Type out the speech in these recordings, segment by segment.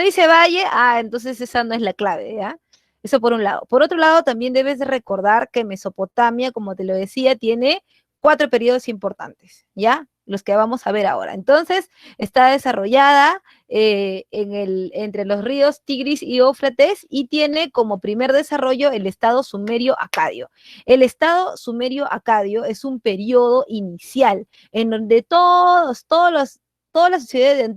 dice valle, entonces esa no es la clave, ¿ya? Eso por un lado. Por otro lado, también debes de recordar que Mesopotamia, como te lo decía, tiene 4 periodos importantes, ¿ya? Los que vamos a ver ahora. Entonces, está desarrollada entre los ríos Tigris y Éufrates y tiene como primer desarrollo el estado sumerio-acadio. El estado sumerio-acadio es un periodo inicial en donde todas las sociedades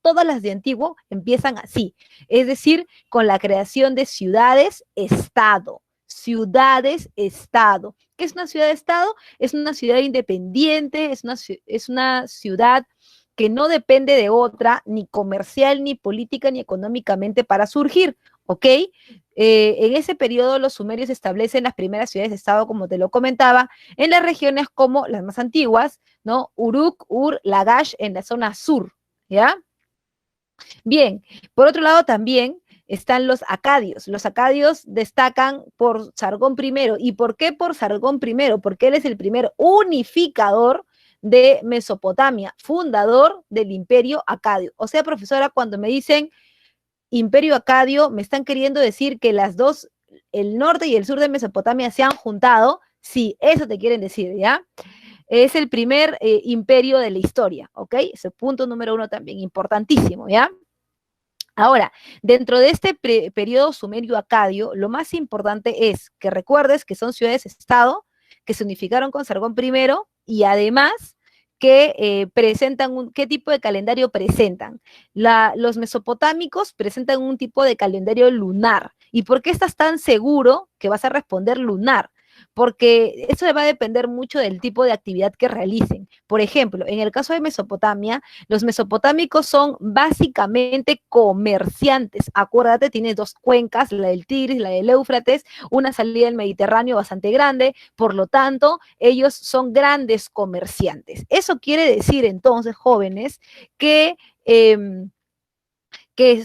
todas las de antiguo empiezan así, es decir, con la creación de ciudades-estado. Ciudades-estado. ¿Qué es una ciudad-estado? Es una ciudad independiente, es una ciudad que no depende de otra, ni comercial, ni política, ni económicamente para surgir, ¿ok? En ese periodo los sumerios establecen las primeras ciudades-estado, como te lo comentaba, en las regiones como las más antiguas, ¿no? Uruk, Ur, Lagash, en la zona sur, ¿ya? Bien, por otro lado también están los acadios. Los acadios destacan por Sargón I. ¿Y por qué por Sargón I? Porque él es el primer unificador de Mesopotamia, fundador del imperio acadio. O sea, profesora, cuando me dicen imperio acadio, me están queriendo decir que las dos, el norte y el sur de Mesopotamia, se han juntado. Sí, eso te quieren decir, ¿ya? Es el primer imperio de la historia, ¿ok? Ese punto número 1 también, importantísimo, ¿ya? Ahora, dentro de este periodo sumerio-acadio, lo más importante es que recuerdes que son ciudades-estado, que se unificaron con Sargón I y además que presentan qué tipo de calendario presentan. Los mesopotámicos presentan un tipo de calendario lunar. ¿Y por qué estás tan seguro que vas a responder lunar? Porque eso va a depender mucho del tipo de actividad que realicen. Por ejemplo, en el caso de Mesopotamia, los mesopotámicos son básicamente comerciantes. Acuérdate, tienes dos cuencas, la del Tigris, la del Éufrates, una salida del Mediterráneo bastante grande, por lo tanto, ellos son grandes comerciantes. Eso quiere decir entonces, jóvenes, que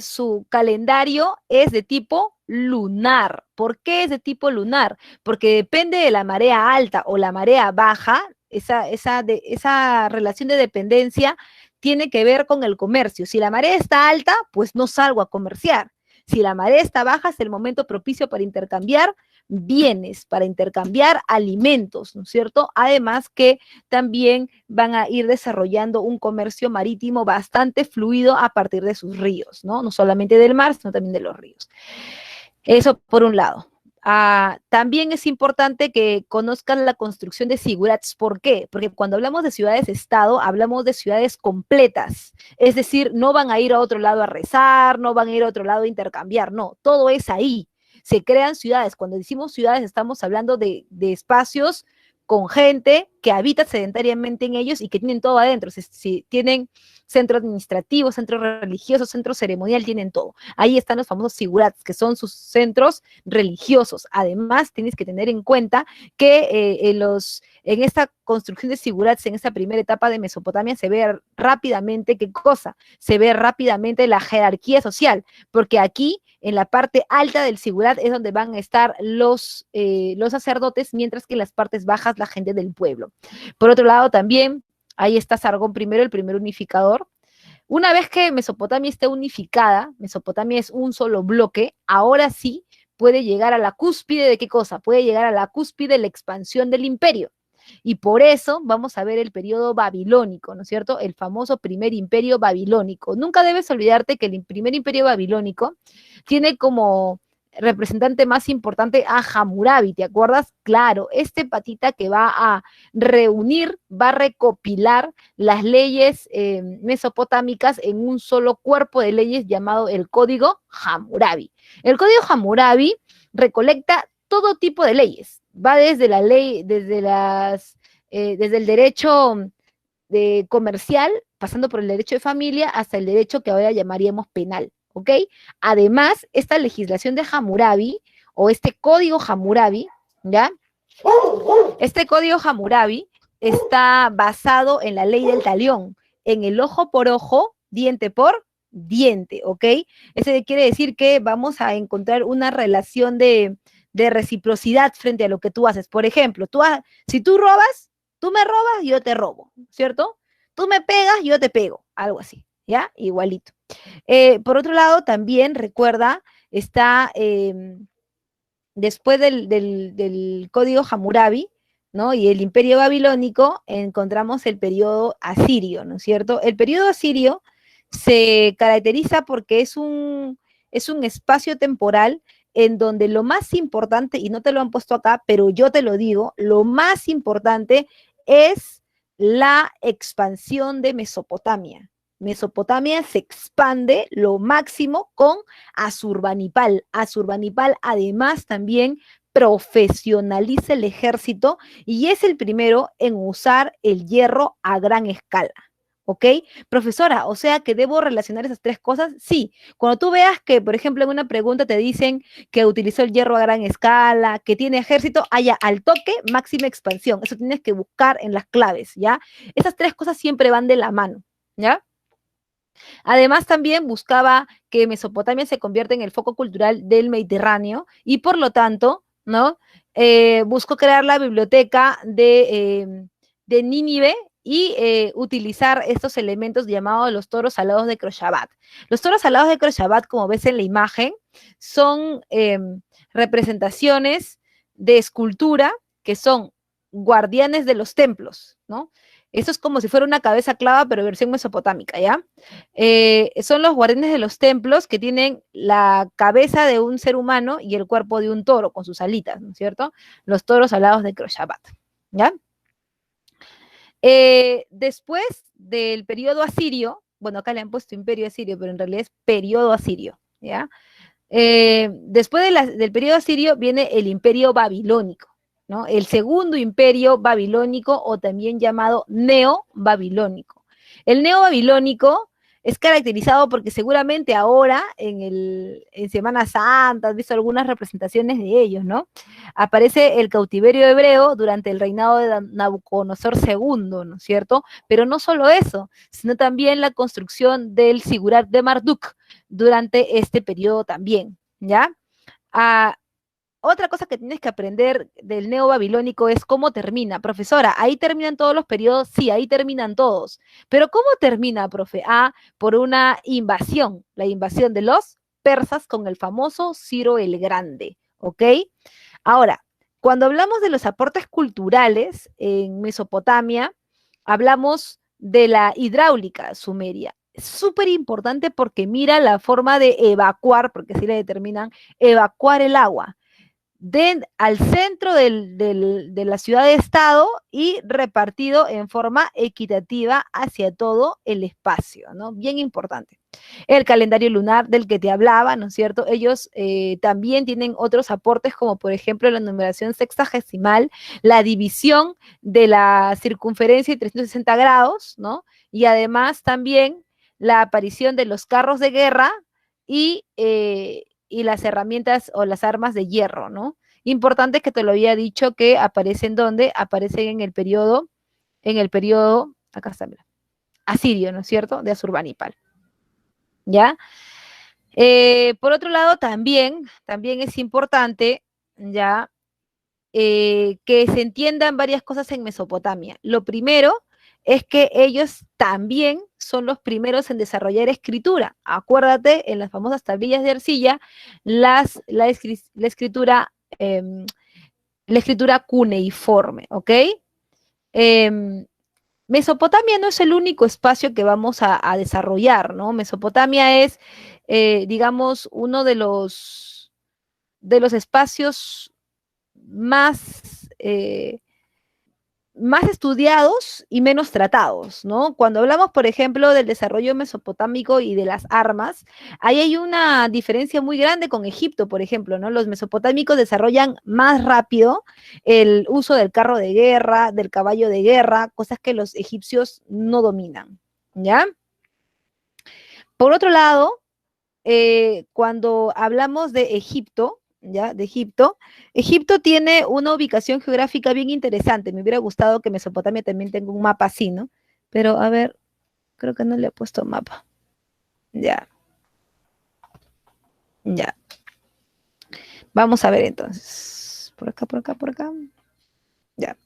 su calendario es de tipo lunar. ¿Por qué es de tipo lunar? Porque depende de la marea alta o la marea baja, esa relación de dependencia tiene que ver con el comercio. Si la marea está alta, pues no salgo a comerciar. Si la marea está baja, es el momento propicio para intercambiar bienes, para intercambiar alimentos, ¿no es cierto? Además que también van a ir desarrollando un comercio marítimo bastante fluido a partir de sus ríos, ¿no? No solamente del mar, sino también de los ríos. Eso por un lado. También es importante que conozcan la construcción de zigurats. ¿Por qué? Porque cuando hablamos de ciudades-estado, hablamos de ciudades completas. Es decir, no van a ir a otro lado a rezar, no van a ir a otro lado a intercambiar, no, todo es ahí. Se crean ciudades. Cuando decimos ciudades, estamos hablando de espacios con gente que habita sedentariamente en ellos y que tienen todo adentro. Si tienen centro administrativo, centro religioso, centro ceremonial, tienen todo. Ahí están los famosos sigurats, que son sus centros religiosos. Además, tienes que tener en cuenta que en esta construcción de sigurats, en esta primera etapa de Mesopotamia, se ve rápidamente, ¿qué cosa? Se ve rápidamente la jerarquía social, porque aquí, en la parte alta del sigurat, es donde van a estar los sacerdotes, mientras que en las partes bajas, la gente del pueblo. Por otro lado, también, ahí está Sargón I, el primer unificador. Una vez que Mesopotamia esté unificada, Mesopotamia es un solo bloque, ahora sí puede llegar a la cúspide de qué cosa? Puede llegar a la cúspide de la expansión del imperio. Y por eso vamos a ver el periodo babilónico, ¿no es cierto? El famoso primer imperio babilónico. Nunca debes olvidarte que el primer imperio babilónico tiene como representante más importante a Hammurabi, ¿te acuerdas? Claro, este patita que va a reunir, va a recopilar las leyes mesopotámicas en un solo cuerpo de leyes llamado el Código Hammurabi. El Código Hammurabi recolecta todo tipo de leyes, va desde la ley, desde el derecho comercial, pasando por el derecho de familia, hasta el derecho que ahora llamaríamos penal, ¿ok? Además, esta legislación de Hammurabi, o este código Hammurabi, ¿ya? Este código Hammurabi está basado en la ley del talión, en el ojo por ojo, diente por diente, ¿ok? Eso quiere decir que vamos a encontrar una relación de reciprocidad frente a lo que tú haces. Por ejemplo, si tú robas, tú me robas, yo te robo, ¿cierto? Tú me pegas, yo te pego, algo así, ¿ya? Igualito. Por otro lado, también recuerda, está después del código Hammurabi, ¿no? Y el imperio babilónico, encontramos el periodo asirio, ¿no es cierto? El periodo asirio se caracteriza porque es un espacio temporal en donde lo más importante, y no te lo han puesto acá, pero yo te lo digo, lo más importante es la expansión de Mesopotamia. Mesopotamia se expande lo máximo con Asurbanipal. Asurbanipal además también profesionaliza el ejército y es el primero en usar el hierro a gran escala. ¿Ok? Profesora, o sea que debo relacionar esas tres cosas. Sí, cuando tú veas que, por ejemplo, en una pregunta te dicen que utilizó el hierro a gran escala, que tiene ejército, haya al toque, máxima expansión. Eso tienes que buscar en las claves, ¿ya? Esas tres cosas siempre van de la mano, ¿ya? Además, también buscaba que Mesopotamia se convierta en el foco cultural del Mediterráneo y por lo tanto, ¿no? Buscó crear la biblioteca de Nínive y utilizar estos elementos llamados los toros alados de Croshabat. Los toros alados de Croshabat, como ves en la imagen, son representaciones de escultura que son guardianes de los templos, ¿no? Eso es como si fuera una cabeza clava, pero versión mesopotámica, ¿ya? Son los guardianes de los templos que tienen la cabeza de un ser humano y el cuerpo de un toro con sus alitas, ¿no es cierto? Los toros alados de Croshabat, ¿ya? Después del periodo asirio, bueno, acá le han puesto imperio asirio, pero en realidad es periodo asirio, ¿ya? Después del periodo asirio viene el imperio babilónico, ¿no? El segundo imperio babilónico o también llamado neobabilónico. El neobabilónico es caracterizado porque seguramente ahora en Semana Santa has visto algunas representaciones de ellos, ¿no? Aparece el cautiverio hebreo durante el reinado de Nabucodonosor II, ¿no es cierto? Pero no solo eso, sino también la construcción del Sigurat de Marduk durante este periodo también, ¿ya? Ah, otra cosa que tienes que aprender del neobabilónico es cómo termina. Profesora, ¿ahí terminan todos los periodos? Sí, ahí terminan todos. Pero ¿cómo termina, profe? Por una invasión, la invasión de los persas con el famoso Ciro el Grande, ¿ok? Ahora, cuando hablamos de los aportes culturales en Mesopotamia, hablamos de la hidráulica sumeria. Es súper importante porque mira la forma de evacuar, porque así le determinan, evacuar el agua al centro de la ciudad de Estado y repartido en forma equitativa hacia todo el espacio, ¿no? Bien importante. El calendario lunar del que te hablaba, ¿no es cierto? Ellos también tienen otros aportes, como por ejemplo la numeración sexagesimal, la división de la circunferencia de 360 grados, ¿no? Y además también la aparición de los carros de guerra y las herramientas o las armas de hierro, ¿no? Importante que te lo había dicho que aparecen donde aparecen en el periodo, acá está, mira, asirio, ¿no es cierto? De Asurbanipal, ¿ya? Por otro lado, también es importante, ¿ya? Que se entiendan varias cosas en Mesopotamia. Lo primero es que ellos también son los primeros en desarrollar escritura. Acuérdate, en las famosas tablillas de arcilla, la escritura, la escritura cuneiforme, ¿ok? Mesopotamia no es el único espacio que vamos a desarrollar, ¿no? Mesopotamia es, digamos, uno de los espacios más, más estudiados y menos tratados, ¿no? Cuando hablamos, por ejemplo, del desarrollo mesopotámico y de las armas, ahí hay una diferencia muy grande con Egipto, por ejemplo, ¿no? Los mesopotámicos desarrollan más rápido el uso del carro de guerra, del caballo de guerra, cosas que los egipcios no dominan, ¿ya? Por otro lado, cuando hablamos de Egipto, ¿ya? De Egipto, Egipto tiene una ubicación geográfica bien interesante. Me hubiera gustado que Mesopotamia también tenga un mapa así, ¿no? Pero a ver, creo que no le he puesto mapa. Ya, ya. Vamos a ver entonces. Por acá, por acá, por acá. Ya.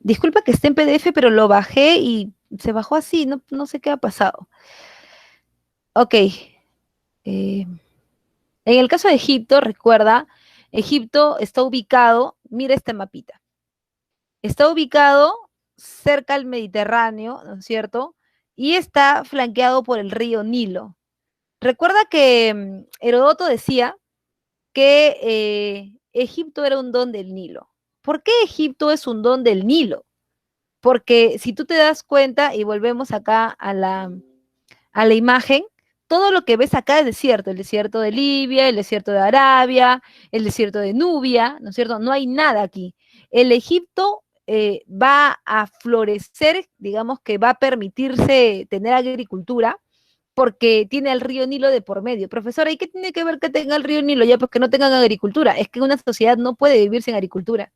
Disculpa que esté en PDF, pero lo bajé y se bajó así, no sé qué ha pasado. Ok. En el caso de Egipto, recuerda, Egipto está ubicado, mira este mapita, está ubicado cerca al Mediterráneo, ¿no es cierto? Y está flanqueado por el río Nilo. Recuerda que Herodoto decía que Egipto era un don del Nilo. ¿Por qué Egipto es un don del Nilo? Porque si tú te das cuenta, y volvemos acá a la imagen, todo lo que ves acá es desierto, el desierto de Libia, el desierto de Arabia, el desierto de Nubia, ¿no es cierto? No hay nada aquí. El Egipto va a florecer, digamos que va a permitirse tener agricultura, porque tiene el río Nilo de por medio. Profesora, ¿y qué tiene que ver que tenga el río Nilo? Ya, pues que no tengan agricultura. Es que una sociedad no puede vivir sin agricultura.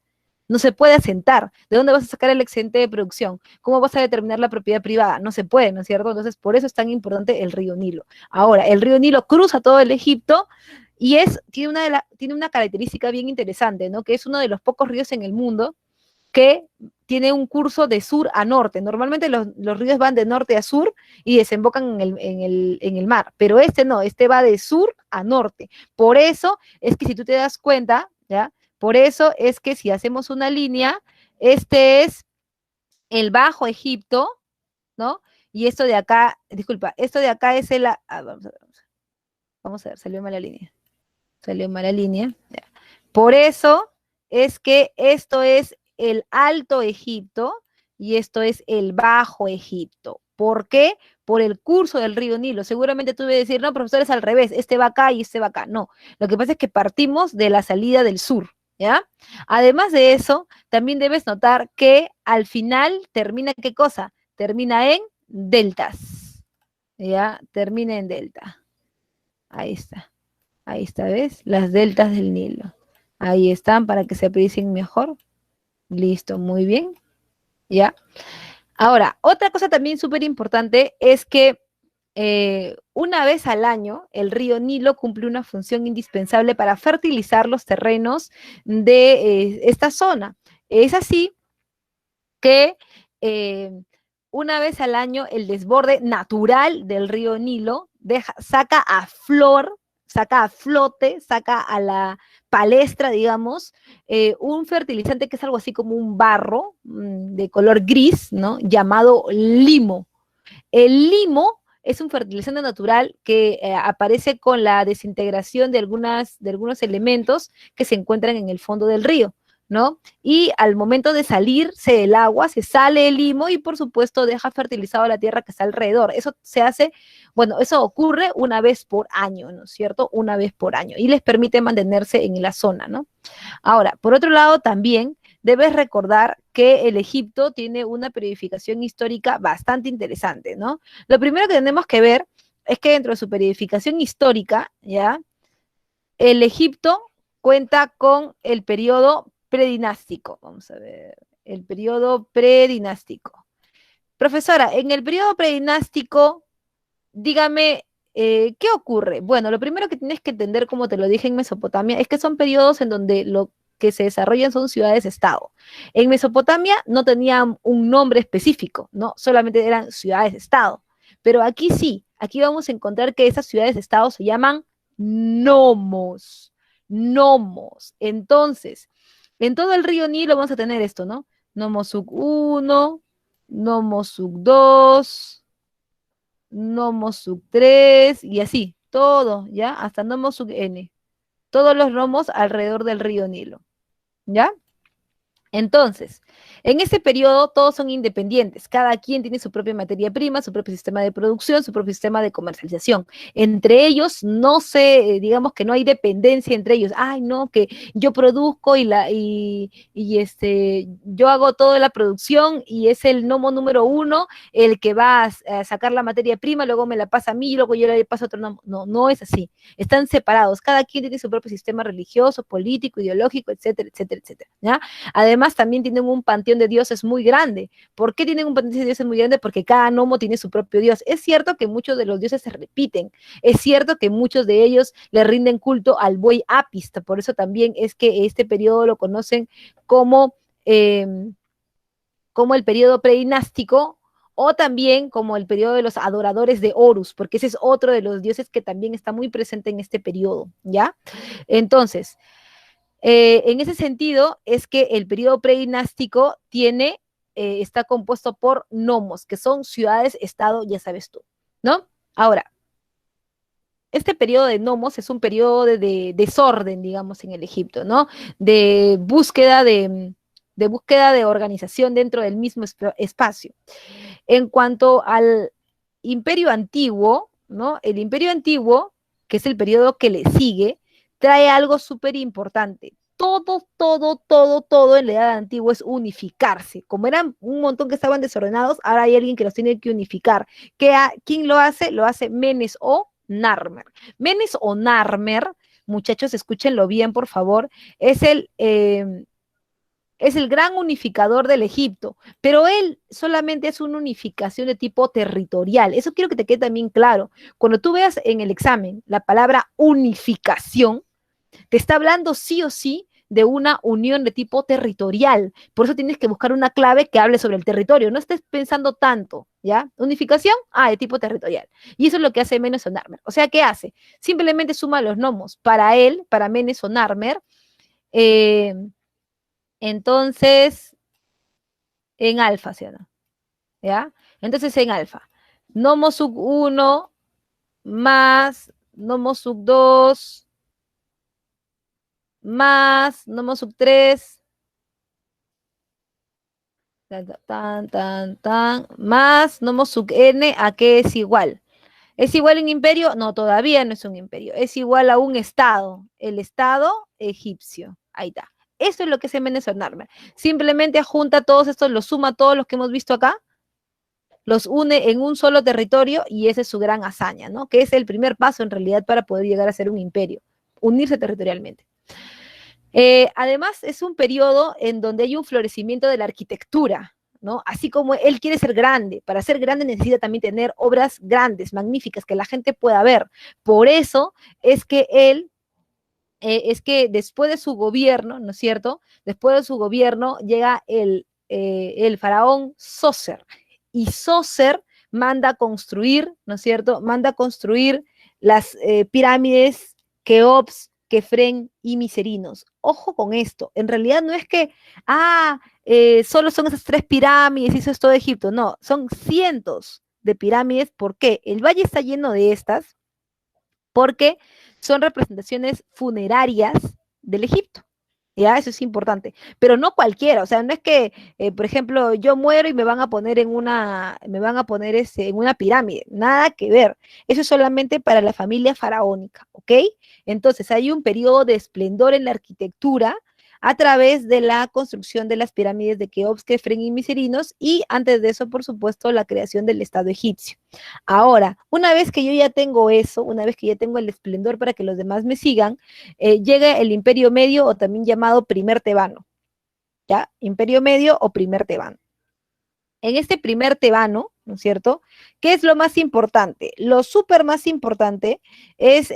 No se puede asentar. ¿De dónde vas a sacar el excedente de producción? ¿Cómo vas a determinar la propiedad privada? No se puede, ¿no es cierto? Entonces, por eso es tan importante el río Nilo. Ahora, el río Nilo cruza todo el Egipto y tiene una característica bien interesante, ¿no? Que es uno de los pocos ríos en el mundo que tiene un curso de sur a norte. Normalmente los ríos van de norte a sur y desembocan en el mar, pero este no, este va de sur a norte. Por eso es que si tú te das cuenta, ¿ya? Por eso es que si hacemos una línea, este es el Bajo Egipto, ¿no? Y esto de acá, disculpa, esto de acá es vamos a ver, salió mala línea. Salió mala línea. Ya. Por eso es que esto es el Alto Egipto y esto es el Bajo Egipto. ¿Por qué? Por el curso del río Nilo. Seguramente tú debes decir, no, profesor, es al revés, este va acá y este va acá. No, lo que pasa es que partimos de la salida del sur, ¿ya? Además de eso, también debes notar que al final termina, ¿qué cosa? Termina en deltas, ¿ya? Termina en delta. Ahí está. Ahí está, ¿ves? Las deltas del Nilo. Ahí están para que se aprecien mejor. Listo, muy bien. ¿Ya? Ahora, otra cosa también súper importante es que una vez al año el río Nilo cumple una función indispensable para fertilizar los terrenos de esta zona. Es así que eh, una vez al año el desborde natural del río Nilo saca a flote, saca a la palestra, digamos, un fertilizante que es algo así como un barro de color gris, ¿no? Llamado limo. El limo es un fertilizante natural que aparece con la desintegración de algunos elementos que se encuentran en el fondo del río, ¿no? Y al momento de salirse del agua, se sale el limo y por supuesto deja fertilizado la tierra que está alrededor. Eso se hace, bueno, eso ocurre una vez por año, ¿no es cierto? Una vez por año y les permite mantenerse en la zona, ¿no? Ahora, por otro lado, también debes recordar que el Egipto tiene una periodificación histórica bastante interesante, ¿no? Lo primero que tenemos que ver es que dentro de su periodificación histórica, ¿ya? El Egipto cuenta con el periodo predinástico. Vamos a ver, el periodo predinástico. Profesora, en el periodo predinástico, dígame, ¿qué ocurre? Bueno, lo primero que tienes que entender, como te lo dije en Mesopotamia, es que son periodos en donde lo que se desarrollan son ciudades-estado. En Mesopotamia no tenían un nombre específico, ¿no? Solamente eran ciudades-estado. Pero aquí sí, aquí vamos a encontrar que esas ciudades-estado se llaman nomos, nomos. Entonces, en todo el río Nilo vamos a tener esto, ¿no? Nomosuc 1, Nomosuc 2, Nomosuc 3 y así, todo, ¿ya? Hasta Nomosuc N. Todos los nomos alrededor del río Nilo, ¿ya? Entonces, en ese periodo todos son independientes, cada quien tiene su propia materia prima, su propio sistema de producción, su propio sistema de comercialización. Entre ellos no se, digamos que no hay dependencia entre ellos. Ay, no, que yo produzco yo hago toda la producción y es el nomo número uno el que va a sacar la materia prima, luego me la pasa a mí y luego yo le paso a otro nomo. No, no es así. Están separados, cada quien tiene su propio sistema religioso, político, ideológico, etcétera, etcétera, etcétera, ¿ya? Además, también tienen un panteón de dioses muy grande. ¿Por qué tienen un panteón de dioses muy grande? Porque cada nomo tiene su propio dios. Es cierto que muchos de los dioses se repiten. Es cierto que muchos de ellos le rinden culto al buey Apis. Por eso también es que este periodo lo conocen como, como el periodo predinástico O también como el periodo de los adoradores de Horus, porque ese es otro de los dioses que también está muy presente en este periodo, ¿ya? Entonces, en ese sentido, es que el periodo predinástico está compuesto por nomos, que son ciudades-estado, ya sabes tú, ¿no? Ahora, este periodo de nomos es un periodo de desorden, digamos, en el Egipto, ¿no? De búsqueda de búsqueda de organización dentro del mismo espacio. En cuanto al imperio antiguo, ¿no? El imperio antiguo, que es el periodo que le sigue, trae algo súper importante. Todo en la edad antigua es unificarse. Como eran un montón que estaban desordenados, ahora hay alguien que los tiene que unificar. ¿Quién lo hace? Lo hace Menes o Narmer. Menes o Narmer, muchachos, escúchenlo bien, por favor, es el gran unificador del Egipto, pero él solamente es una unificación de tipo territorial. Eso quiero que te quede también claro. Cuando tú veas en el examen la palabra unificación, te está hablando sí o sí de una unión de tipo territorial. Por eso tienes que buscar una clave que hable sobre el territorio. No estés pensando tanto, ¿ya? Unificación, de tipo territorial. Y eso es lo que hace Menes o Narmer. O sea, ¿qué hace? Simplemente suma los nomos. Para él, para Menes o Narmer, eh, entonces, en alfa, ¿sí o no? ¿Ya? Entonces, en alfa. Nomo sub 1 más Nomo sub 2 más Nomo sub 3 más Nomo sub n, ¿a qué es igual? ¿Es igual a un imperio? No, todavía no es un imperio. Es igual a un estado, el estado egipcio. Ahí está. Eso es lo que se menciona. Simplemente junta todos estos, los suma todos los que hemos visto acá, los une en un solo territorio y esa es su gran hazaña, ¿no? Que es el primer paso en realidad para poder llegar a ser un imperio, unirse territorialmente. Además, es un periodo en donde hay un florecimiento de la arquitectura, ¿no? Así como él quiere ser grande, para ser grande necesita también tener obras grandes, magníficas, que la gente pueda ver. Por eso es que es que después de su gobierno, ¿no es cierto? Después de su gobierno llega el faraón Sócer, y Sócer manda a construir, ¿no es cierto? Manda a construir las pirámides Keops, Kefren y Miserinos. Ojo con esto, en realidad no es que, solo son esas 3 pirámides y eso es todo Egipto, no, son cientos de pirámides. ¿Por qué? El valle está lleno de estas, porque son representaciones funerarias del Egipto. Ya, eso es importante, pero no cualquiera, o sea, no es que, por ejemplo, yo muero y me van a poner en una pirámide, nada que ver, eso es solamente para la familia faraónica, ¿ok? Entonces hay un periodo de esplendor en la arquitectura a través de la construcción de las pirámides de Keops, Kefren y Miserinos, y antes de eso, por supuesto, la creación del Estado egipcio. Ahora, una vez que yo ya tengo eso, una vez que ya tengo el esplendor para que los demás me sigan, llega el Imperio Medio, o también llamado Primer Tebano, ¿ya? Imperio Medio o Primer Tebano. En este Primer Tebano, ¿no es cierto? ¿Qué es lo más importante? Lo súper más importante es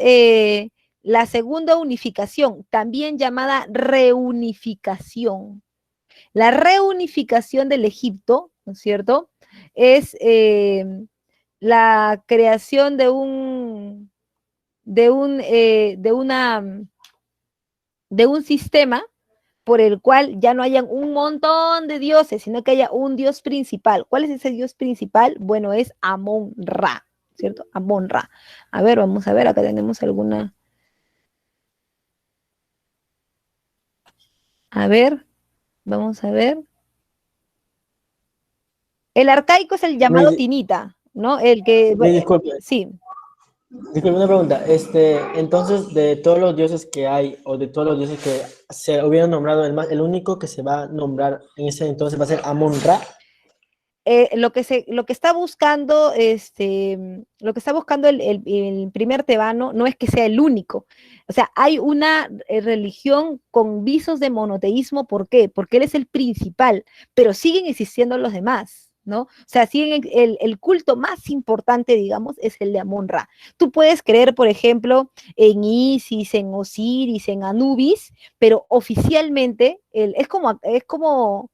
la segunda unificación, también llamada reunificación. La reunificación del Egipto, ¿no es cierto? Es la creación de un, de una, de un sistema por el cual ya no hayan un montón de dioses, sino que haya un dios principal. ¿Cuál es ese dios principal? Bueno, es Amon-Ra, ¿cierto? Amon-Ra. A ver, vamos a ver, acá tenemos alguna. A ver, vamos a ver. El arcaico es el llamado Tinita, ¿no? El que, disculpe. sí. Disculpe una pregunta. Entonces, de todos los dioses que hay, o de todos los dioses que se hubieran nombrado, el único que se va a nombrar en ese entonces va a ser Amon-Ra. Lo que está buscando, lo que está buscando el primer tebano no es que sea el único. O sea, hay una religión con visos de monoteísmo. ¿Por qué? Porque él es el principal, pero siguen existiendo los demás, ¿no? O sea, siguen el culto más importante, digamos, es el de Amon-Ra. Tú puedes creer, por ejemplo, en Isis, en Osiris, en Anubis, pero oficialmente es como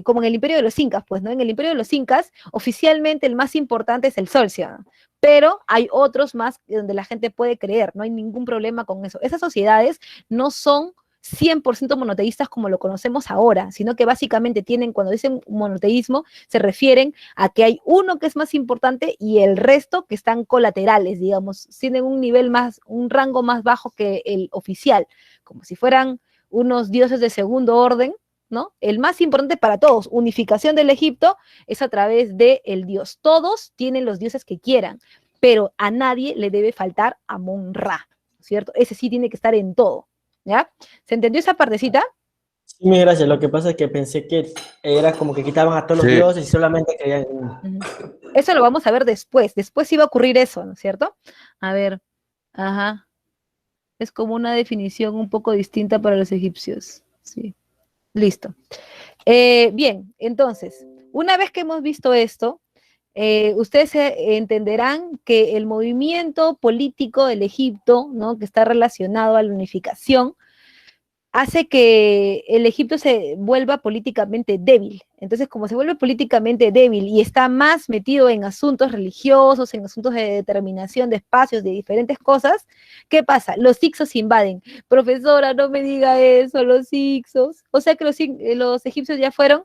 como en el Imperio de los Incas, pues, ¿no? En el Imperio de los Incas, oficialmente el más importante es el Solcio, ¿no? Pero hay otros más donde la gente puede creer, no hay ningún problema con eso. Esas sociedades no son 100% monoteístas como lo conocemos ahora, sino que básicamente tienen, cuando dicen monoteísmo, se refieren a que hay uno que es más importante y el resto que están colaterales, digamos, tienen un nivel más, un rango más bajo que el oficial, como si fueran unos dioses de segundo orden, ¿no? El más importante para todos, unificación del Egipto, es a través del dios. Todos tienen los dioses que quieran, pero a nadie le debe faltar Amon-Ra, ¿cierto? Ese sí tiene que estar en todo, ¿ya? ¿Se entendió esa partecita? Sí, mi gracias. Lo que pasa es que pensé que era como que quitaban a todos los Sí, dioses y solamente querían uno. Eso lo vamos a ver después. Después iba a ocurrir eso, ¿no es cierto? A ver, ajá. Es como una definición un poco distinta para los egipcios. Sí, listo. Bien, entonces, una vez que hemos visto esto, ustedes entenderán que el movimiento político del Egipto, ¿no? Que está relacionado a la unificación, hace que el Egipto se vuelva políticamente débil. Entonces, como se vuelve políticamente débil y está más metido en asuntos religiosos, en asuntos de determinación de espacios, de diferentes cosas, ¿qué pasa? Los Hicsos invaden. Profesora, no me diga eso, los Hicsos. O sea que los egipcios ya fueron.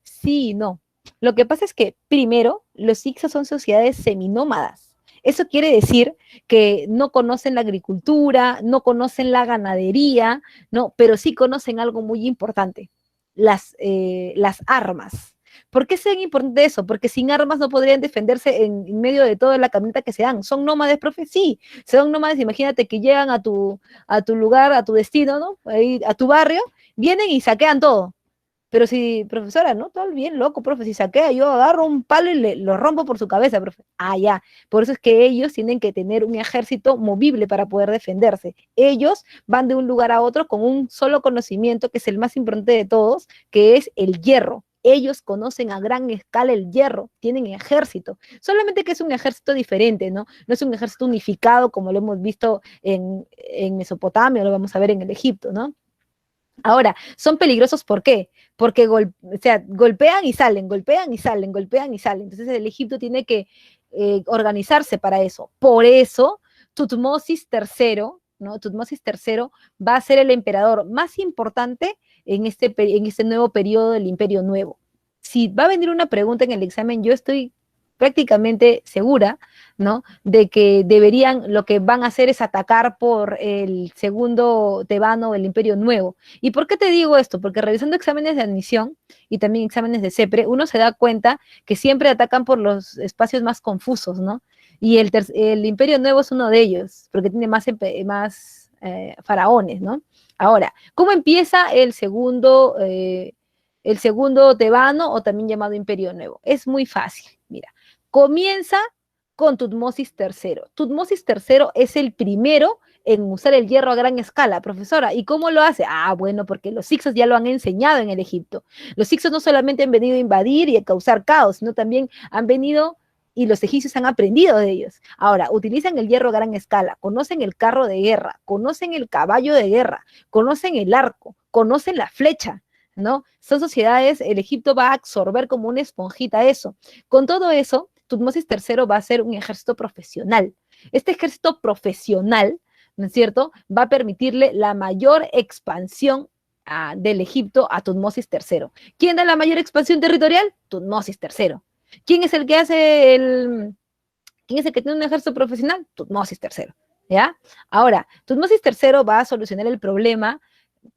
Sí, no. Lo que pasa es que, primero, los Hicsos son sociedades seminómadas. Eso quiere decir que no conocen la agricultura, no conocen la ganadería, ¿no? Pero sí conocen algo muy importante, las armas. ¿Por qué es importante eso? Porque sin armas no podrían defenderse en medio de toda la camioneta que se dan. ¿Son nómades, profe? Sí, son nómades. Imagínate que llegan a tu lugar, a tu destino, ¿no? Ahí, a tu barrio, vienen y saquean todo. Pero si, profesora, no, todo bien loco, profe, si saquea, yo agarro un palo y lo rompo por su cabeza, profe. Ah, ya. Por eso es que ellos tienen que tener un ejército movible para poder defenderse. Ellos van de un lugar a otro con un solo conocimiento, que es el más importante de todos, que es el hierro. Ellos conocen a gran escala el hierro, tienen ejército, solamente que es un ejército diferente, ¿no? No es un ejército unificado como lo hemos visto en Mesopotamia, lo vamos a ver en el Egipto, ¿no? Ahora, son peligrosos, ¿por qué? Porque golpean y salen, golpean y salen, golpean y salen. Entonces el Egipto tiene que organizarse para eso. Por eso, Tutmosis III, ¿no? Tutmosis III va a ser el emperador más importante en este nuevo periodo del Imperio Nuevo. Si va a venir una pregunta en el examen, yo estoy prácticamente segura, ¿no? De que lo que van a hacer es atacar por el segundo Tebano, el Imperio Nuevo. ¿Y por qué te digo esto? Porque revisando exámenes de admisión y también exámenes de CEPRE, uno se da cuenta que siempre atacan por los espacios más confusos, ¿no? Y el Imperio Nuevo es uno de ellos, porque tiene más faraones, ¿no? Ahora, ¿cómo empieza el segundo Tebano o también llamado Imperio Nuevo? Es muy fácil, mira. Comienza con Tutmosis III. Tutmosis III es el primero en usar el hierro a gran escala, profesora. ¿Y cómo lo hace? Ah, bueno, porque los Hicsos ya lo han enseñado en el Egipto. Los Hicsos no solamente han venido a invadir y a causar caos, sino también han venido y los egipcios han aprendido de ellos. Ahora, utilizan el hierro a gran escala, conocen el carro de guerra, conocen el caballo de guerra, conocen el arco, conocen la flecha, ¿no? Son sociedades, el Egipto va a absorber como una esponjita eso. Con todo eso, Tutmosis III va a ser un ejército profesional. Este ejército profesional, ¿no es cierto?, va a permitirle la mayor expansión del Egipto a Tutmosis III. ¿Quién da la mayor expansión territorial? Tutmosis III. ¿Quién es el que hace ¿Quién es el que tiene un ejército profesional? Tutmosis III. ¿Ya? Ahora, Tutmosis III va a solucionar el problema,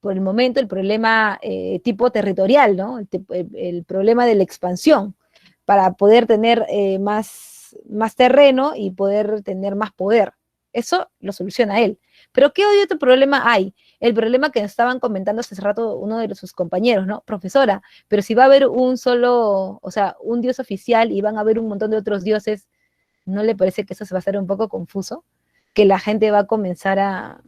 por el momento, el problema tipo territorial, ¿no? El problema de la expansión, para poder tener más terreno y poder tener más poder. Eso lo soluciona él. Pero ¿qué otro problema hay? El problema que nos estaban comentando hace rato uno de sus compañeros, ¿no? Profesora, pero si va a haber un solo, o sea, un dios oficial y van a haber un montón de otros dioses, ¿no le parece que eso se va a hacer un poco confuso? Que la gente va a comenzar a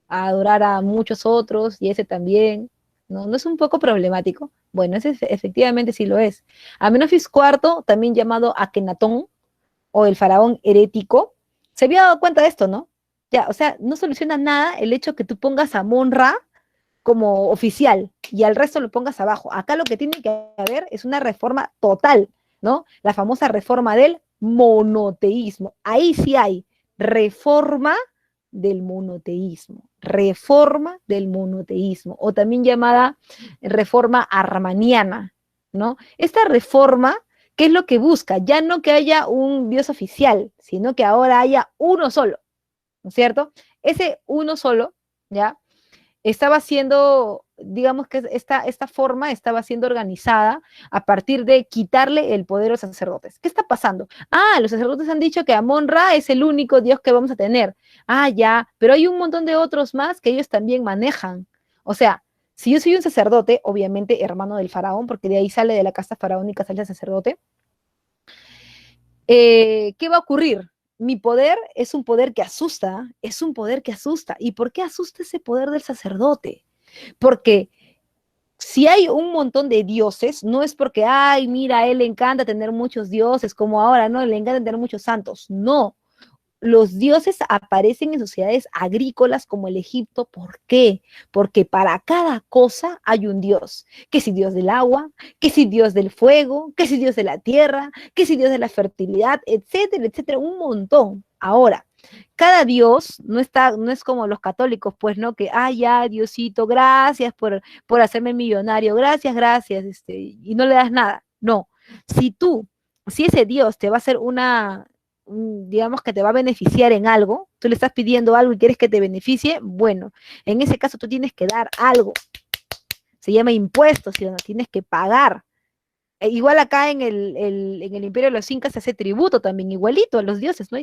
adorar a muchos otros y ese también, ¿no? ¿No es un poco problemático? Bueno, ese efectivamente sí lo es. Amenofis IV, también llamado Akenatón, o el faraón herético, se había dado cuenta de esto, ¿no? Ya, o sea, no soluciona nada el hecho que tú pongas a Monra como oficial y al resto lo pongas abajo. Acá lo que tiene que haber es una reforma total, ¿no? La famosa reforma del monoteísmo. Ahí sí hay reforma del monoteísmo, o también llamada reforma armaniana, ¿no? Esta reforma, ¿qué es lo que busca? Ya no que haya un Dios oficial, sino que ahora haya uno solo, ¿no es cierto? Ese uno solo, ¿ya? Estaba siendo, digamos que esta forma estaba siendo organizada a partir de quitarle el poder a los sacerdotes. ¿Qué está pasando? Ah, los sacerdotes han dicho que Amon-Ra es el único Dios que vamos a tener. Ah, ya, pero hay un montón de otros más que ellos también manejan. O sea, si yo soy un sacerdote, obviamente hermano del faraón, porque de ahí sale de la casta faraónica, sale el sacerdote, ¿qué va a ocurrir? Mi poder es un poder que asusta, es un poder que asusta. ¿Y por qué asusta ese poder del sacerdote? Porque si hay un montón de dioses, no es porque, ay, mira, a él le encanta tener muchos dioses, como ahora, no, le encanta tener muchos santos. No, los dioses aparecen en sociedades agrícolas como el Egipto. ¿Por qué? Porque para cada cosa hay un dios. Que si dios del agua, que si dios del fuego, que si dios de la tierra, que si dios de la fertilidad, etcétera, etcétera, un montón. Ahora, cada dios no es como los católicos, pues, ¿no? Que, ah, ya, Diosito, gracias por hacerme millonario, gracias, y no le das nada. No, si ese Dios te va a hacer digamos que te va a beneficiar en algo, tú le estás pidiendo algo y quieres que te beneficie, bueno, en ese caso tú tienes que dar algo. Se llama impuestos, ¿sí? Tienes que pagar. Igual acá en el Imperio de los Incas se hace tributo también, igualito a los dioses, no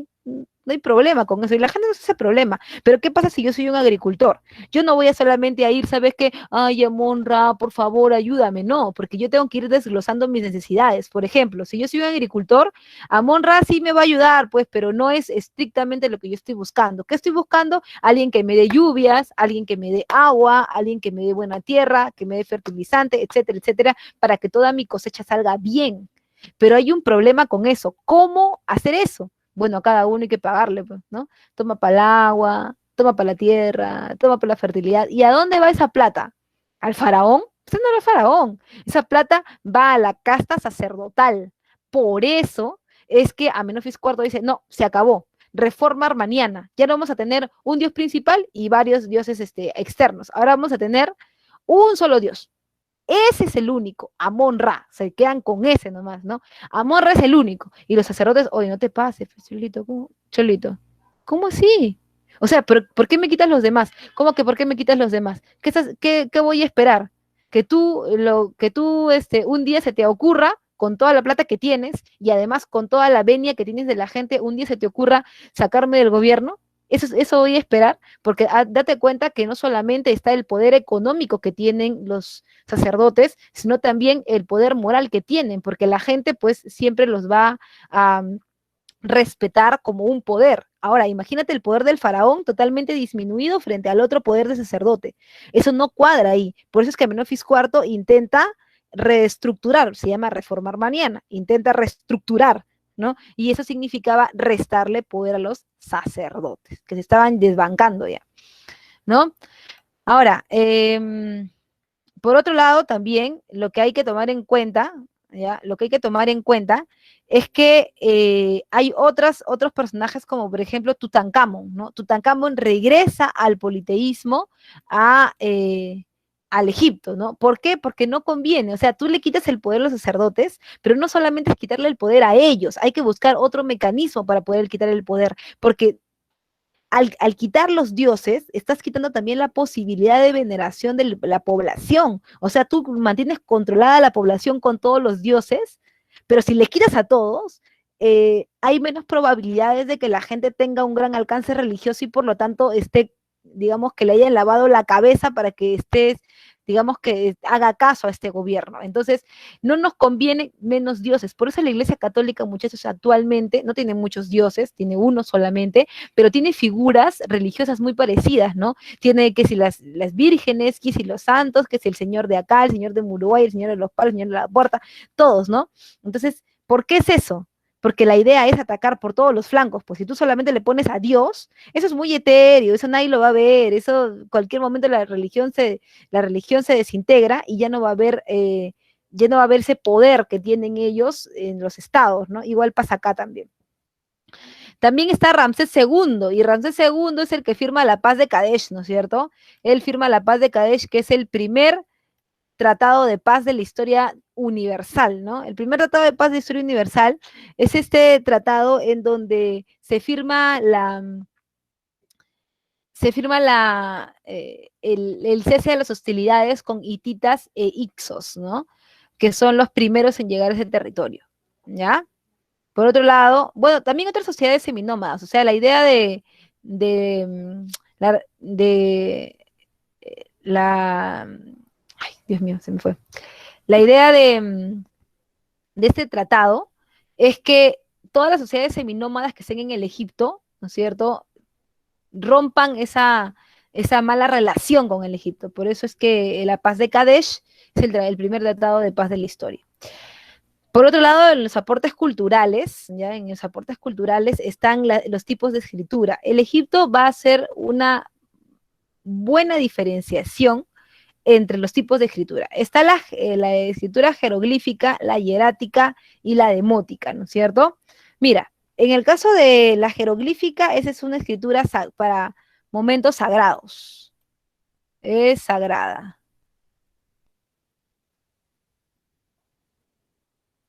hay problema con eso, y la gente no se hace problema. Pero ¿qué pasa si yo soy un agricultor? Yo no voy a solamente a ir, ¿sabes qué? Ay, Amon-Ra, por favor, ayúdame. No, porque yo tengo que ir desglosando mis necesidades. Por ejemplo, si yo soy un agricultor, Amon-Ra sí me va a ayudar, pues, pero no es estrictamente lo que yo estoy buscando. ¿Qué estoy buscando? Alguien que me dé lluvias, alguien que me dé agua, alguien que me dé buena tierra, que me dé fertilizante, etcétera, etcétera, para que toda mi cosecha salga bien. Pero hay un problema con eso. ¿Cómo hacer eso? Bueno, a cada uno hay que pagarle, pues, ¿no? Toma para el agua, toma para la tierra, toma para la fertilidad. ¿Y a dónde va esa plata? ¿Al faraón? Usted no era faraón. Esa plata va a la casta sacerdotal. Por eso es que Amenofis IV dice, no, se acabó. Reforma armaniana. Ya no vamos a tener un dios principal y varios dioses externos. Ahora vamos a tener un solo dios. Ese es el único, Amon-Ra, se quedan con ese nomás, ¿no? Amon-Ra es el único. Y los sacerdotes, oye, no te pases, Cholito, Cholito, ¿cómo así? O sea, ¿por qué me quitas los demás? ¿Cómo que por qué me quitas los demás? ¿Qué voy a esperar? Que tú, un día se te ocurra, con toda la plata que tienes, y además con toda la venia que tienes de la gente, un día se te ocurra sacarme del gobierno. Eso voy a esperar, porque date cuenta que no solamente está el poder económico que tienen los sacerdotes, sino también el poder moral que tienen, porque la gente pues siempre los va a respetar como un poder. Ahora, imagínate el poder del faraón totalmente disminuido frente al otro poder del sacerdote. Eso no cuadra ahí. Por eso es que Amenofis IV intenta reestructurar, se llama reforma armaniana, intenta reestructurar, ¿no? Y eso significaba restarle poder a los sacerdotes, que se estaban desbancando ya, ¿no? Ahora, por otro lado, también lo que hay que tomar en cuenta, ¿ya? Lo que hay que tomar en cuenta es que hay otros personajes como por ejemplo Tutankamón, ¿no? Tutankamón regresa al politeísmo al Egipto, ¿no? ¿Por qué? Porque no conviene, o sea, tú le quitas el poder a los sacerdotes, pero no solamente es quitarle el poder a ellos, hay que buscar otro mecanismo para poder quitar el poder, porque al quitar los dioses, estás quitando también la posibilidad de veneración de la población. O sea, tú mantienes controlada la población con todos los dioses, pero si le quitas a todos, hay menos probabilidades de que la gente tenga un gran alcance religioso y por lo tanto digamos, que le hayan lavado la cabeza para que estés, digamos, que haga caso a este gobierno. Entonces, no nos conviene menos dioses. Por eso la Iglesia Católica, muchachos, actualmente no tiene muchos dioses, tiene uno solamente, pero tiene figuras religiosas muy parecidas, ¿no? Tiene que si las vírgenes, que si los santos, que si el señor de acá, el señor de Muruay, el señor de los palos, el señor de la puerta, todos, ¿no? Entonces, ¿por qué es eso? porque la idea es atacar por todos los flancos, pues si tú solamente le pones a Dios, eso es muy etéreo, eso nadie lo va a ver, eso en cualquier momento la religión se desintegra y ya no va a haber... ya no va a haber ese poder que tienen ellos en los estados, ¿no? Igual pasa acá también. También está Ramsés II, y Ramsés II es el que firma la paz de Kadesh, ¿no es cierto? Él firma la paz de Kadesh, que es el primer tratado de paz de la historia universal, ¿no? El primer tratado de paz de la historia universal es este tratado en donde el cese de las hostilidades con hititas e ixos, ¿no? Que son los primeros en llegar a ese territorio, ¿ya? Por otro lado, bueno, también otras sociedades seminómadas, o sea, la idea de, mm, la, de la, ay, Dios mío, se me fue. La idea de este tratado es que todas las sociedades seminómadas que estén en el Egipto, ¿no es cierto?, rompan esa mala relación con el Egipto. Por eso es que la paz de Kadesh es el primer tratado de paz de la historia. Por otro lado, en los aportes culturales, ¿ya? En los aportes culturales están los tipos de escritura. El Egipto va a hacer una buena diferenciación entre los tipos de escritura. Está la escritura jeroglífica, la hierática y la demótica, ¿no es cierto? Mira, en el caso de la jeroglífica, esa es una escritura para momentos sagrados. Es sagrada.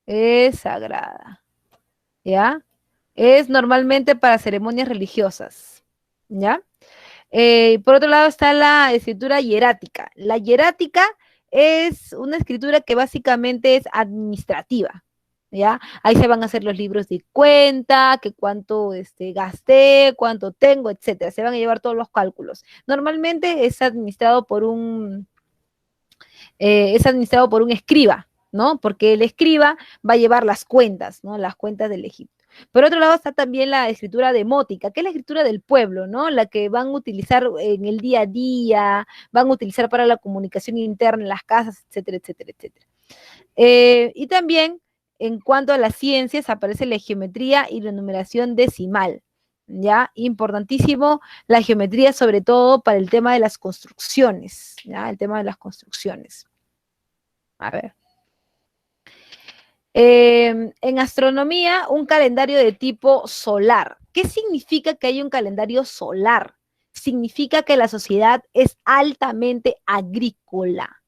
Es sagrada. ¿Ya? Es normalmente para ceremonias religiosas. ¿Ya? Por otro lado está la escritura hierática. La hierática es una escritura que básicamente es administrativa, ¿ya? Ahí se van a hacer los libros de cuenta, que cuánto gasté, cuánto tengo, etcétera. Se van a llevar todos los cálculos. Normalmente es administrado por un escriba, ¿no? Porque el escriba va a llevar las cuentas, ¿no? Las cuentas del Egipto. Por otro lado está también la escritura demótica, que es la escritura del pueblo, ¿no? La que van a utilizar en el día a día, van a utilizar para la comunicación interna en las casas, etcétera, etcétera, etcétera. Y también, en cuanto a las ciencias, aparece la geometría y la numeración decimal, ¿ya? Importantísimo la geometría, sobre todo para el tema de las construcciones, ¿ya? El tema de las construcciones. A ver. En astronomía, un calendario de tipo solar. ¿Qué significa que haya un calendario solar? Significa que la sociedad es altamente agrícola.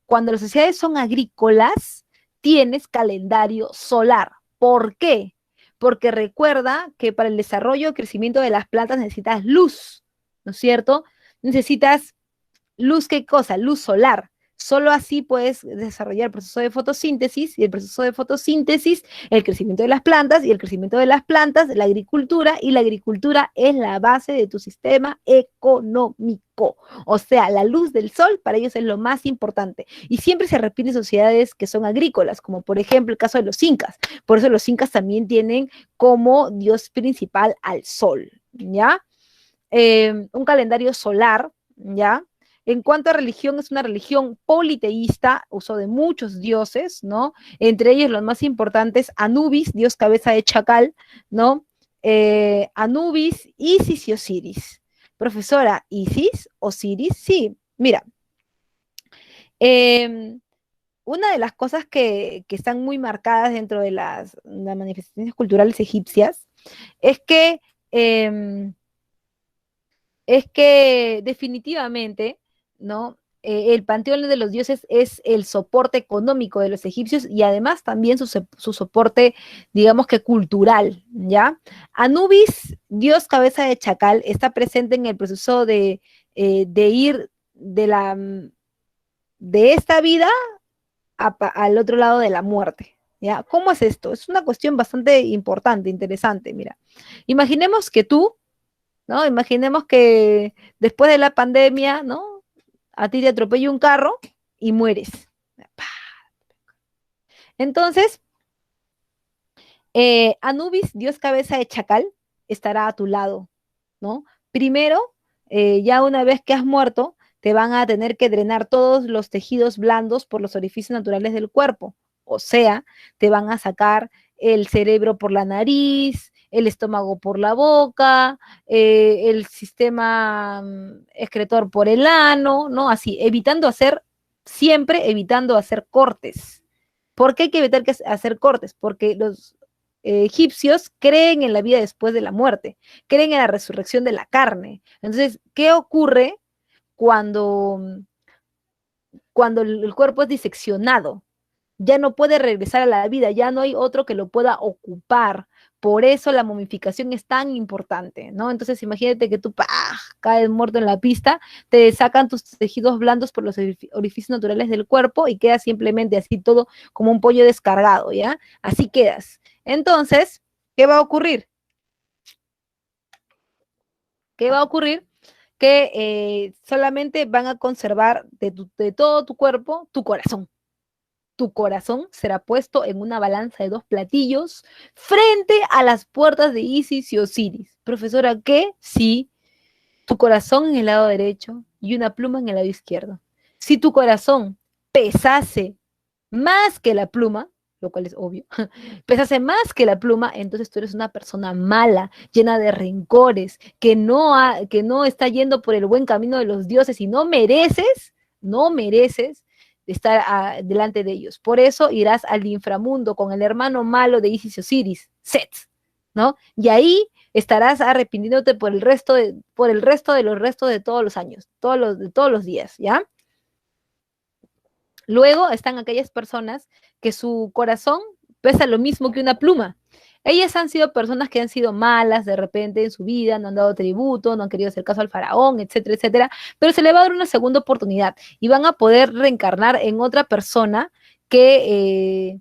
Cuando las sociedades son agrícolas, tienes calendario solar. ¿Por qué? Porque recuerda que para el desarrollo y crecimiento de las plantas necesitas luz, ¿no es cierto? Necesitas luz, ¿qué cosa? Luz solar. Solo así puedes desarrollar el proceso de fotosíntesis, y el proceso de fotosíntesis, el crecimiento de las plantas, y el crecimiento de las plantas, la agricultura, y la agricultura es la base de tu sistema económico. O sea, la luz del sol para ellos es lo más importante. Y siempre se repiten sociedades que son agrícolas, como por ejemplo el caso de los incas. Por eso los incas también tienen como dios principal al sol, ¿ya? Un calendario solar, ¿ya? En cuanto a religión, es una religión politeísta, uso de muchos dioses, ¿no? Entre ellos los más importantes, Anubis, dios cabeza de chacal, ¿no? Anubis, Isis y Osiris. Profesora, ¿Isis? ¿Osiris? Sí, mira. Una de las cosas que están muy marcadas dentro de las manifestaciones culturales egipcias es que, definitivamente, ¿no? El panteón de los dioses es el soporte económico de los egipcios y además también su soporte, digamos que cultural, ¿ya? Anubis, dios cabeza de chacal, está presente en el proceso de ir de esta vida al otro lado de la muerte, ¿ya? ¿Cómo es esto? Es una cuestión bastante importante, interesante, mira. Imaginemos que tú, ¿no? Imaginemos que después de la pandemia, ¿no? A ti te atropella un carro y mueres. Entonces, Anubis, dios cabeza de chacal, estará a tu lado, ¿no? Primero, ya una vez que has muerto, te van a tener que drenar todos los tejidos blandos por los orificios naturales del cuerpo. O sea, te van a sacar el cerebro por la nariz, el estómago por la boca, el sistema excretor por el ano, ¿no? Así, siempre evitando hacer cortes. ¿Por qué hay que evitar hacer cortes? Porque los egipcios creen en la vida después de la muerte, creen en la resurrección de la carne. Entonces, ¿qué ocurre cuando, cuando el cuerpo es diseccionado? Ya no puede regresar a la vida, ya no hay otro que lo pueda ocupar. Por eso la momificación es tan importante, ¿no? Entonces imagínate que tú caes muerto en la pista, te sacan tus tejidos blandos por los orificios naturales del cuerpo y quedas simplemente así todo como un pollo descargado, ¿ya? Así quedas. Entonces, ¿qué va a ocurrir? ¿Qué va a ocurrir? Que solamente van a conservar de todo tu cuerpo tu corazón. Tu corazón será puesto en una balanza de 2 platillos frente a las puertas de Isis y Osiris. Profesora, ¿qué? Sí, tu corazón en el lado derecho y una pluma en el lado izquierdo. Si tu corazón pesase más que la pluma, lo cual es obvio, pesase más que la pluma, entonces tú eres una persona mala, llena de rencores, que no está yendo por el buen camino de los dioses y no mereces estar delante de ellos. Por eso irás al inframundo con el hermano malo de Isis y Osiris, Set, ¿no? Y ahí estarás arrepintiéndote por el resto de los restos de todos los años, de todos los días, ¿ya? Luego están aquellas personas que su corazón pesa lo mismo que una pluma. Ellas han sido personas que han sido malas de repente en su vida, no han dado tributo, no han querido hacer caso al faraón, etcétera, etcétera, pero se le va a dar una segunda oportunidad y van a poder reencarnar en otra persona que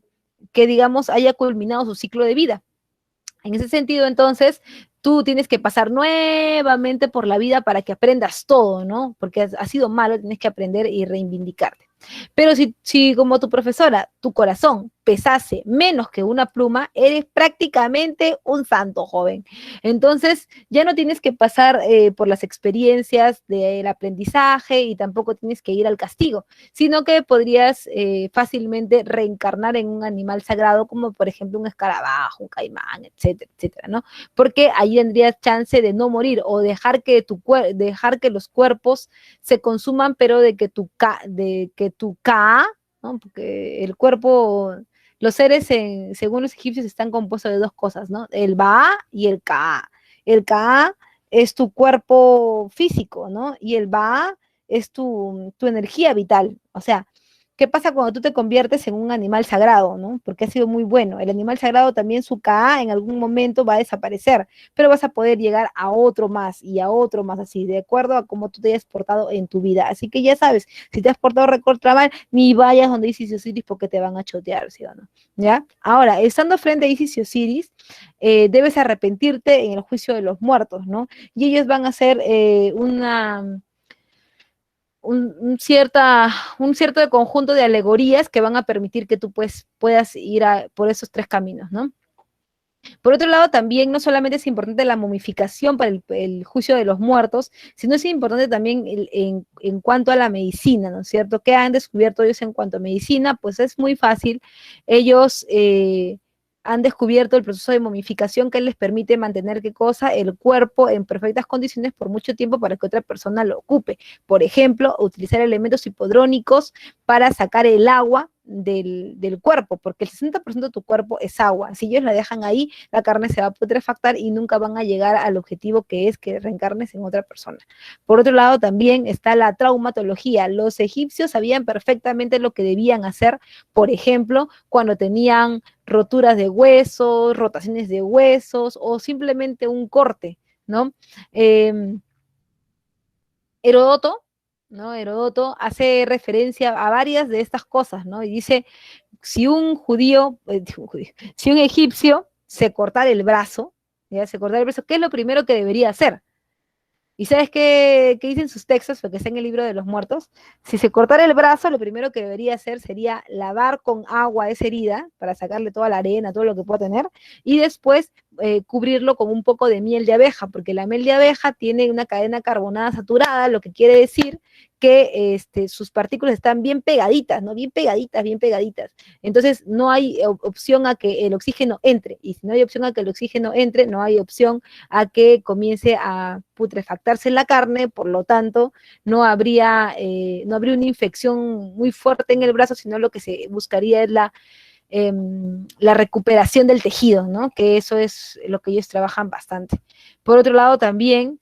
digamos, haya culminado su ciclo de vida. En ese sentido, entonces, tú tienes que pasar nuevamente por la vida para que aprendas todo, ¿no? Porque has sido malo, tienes que aprender y reivindicarte. Pero si como tu profesora, tu corazón pesase menos que una pluma, eres prácticamente un santo, joven. Entonces, ya no tienes que pasar por las experiencias del aprendizaje y tampoco tienes que ir al castigo, sino que podrías fácilmente reencarnar en un animal sagrado, como por ejemplo un escarabajo, un caimán, etcétera, etcétera, ¿no? Porque ahí tendrías chance de no morir o dejar que los cuerpos se consuman, pero de que tu Ka, ¿no? Porque el cuerpo, los seres, según los egipcios, están compuestos de 2 cosas, ¿no? El Ba y el Ka. El Ka es tu cuerpo físico, ¿no? Y el Ba es tu energía vital. O sea, ¿qué pasa cuando tú te conviertes en un animal sagrado, ¿no? Porque ha sido muy bueno. El animal sagrado también su Ka en algún momento va a desaparecer, pero vas a poder llegar a otro más y a otro más así, de acuerdo a cómo tú te hayas portado en tu vida. Así que ya sabes, si te has portado recontra mal, ni vayas donde Isis y Osiris porque te van a chotear, ¿sí o no? ¿Ya? Ahora, estando frente a Isis y Osiris, debes arrepentirte en el juicio de los muertos, ¿no? Y ellos van a hacer un cierto conjunto de alegorías que van a permitir que tú puedas ir por esos 3 caminos, ¿no? Por otro lado, también no solamente es importante la momificación para el juicio de los muertos, sino es importante también en cuanto a la medicina, ¿no es cierto? ¿Qué han descubierto ellos en cuanto a medicina? Pues es muy fácil. Ellos han descubierto el proceso de momificación que les permite mantener, ¿qué cosa? El cuerpo en perfectas condiciones por mucho tiempo para que otra persona lo ocupe. Por ejemplo, utilizar elementos hipodrónicos para sacar el agua del cuerpo, porque el 60% de tu cuerpo es agua. Si ellos la dejan ahí, la carne se va a putrefactar y nunca van a llegar al objetivo que es que reencarnes en otra persona. Por otro lado, también está la traumatología. Los egipcios sabían perfectamente lo que debían hacer, por ejemplo, cuando tenían roturas de huesos, rotaciones de huesos o simplemente un corte, ¿no? Heródoto, ¿no? Heródoto hace referencia a varias de estas cosas, ¿no? Y dice, si un si un egipcio se cortara el brazo, ¿ya? ¿Qué es lo primero que debería hacer? ¿Y sabes qué dicen sus textos? Porque está en el libro de los muertos. Si se cortara el brazo, lo primero que debería hacer sería lavar con agua esa herida para sacarle toda la arena, todo lo que pueda tener, y después cubrirlo con un poco de miel de abeja, porque la miel de abeja tiene una cadena carbonada saturada, lo que quiere decir que sus partículas están bien pegaditas, ¿no? Bien pegaditas, bien pegaditas. Entonces no hay opción a que el oxígeno entre, y si no hay opción a que el oxígeno entre, no hay opción a que comience a putrefactarse la carne, por lo tanto, no habría una infección muy fuerte en el brazo, sino lo que se buscaría es la recuperación del tejido, ¿no? Que eso es lo que ellos trabajan bastante. Por otro lado, también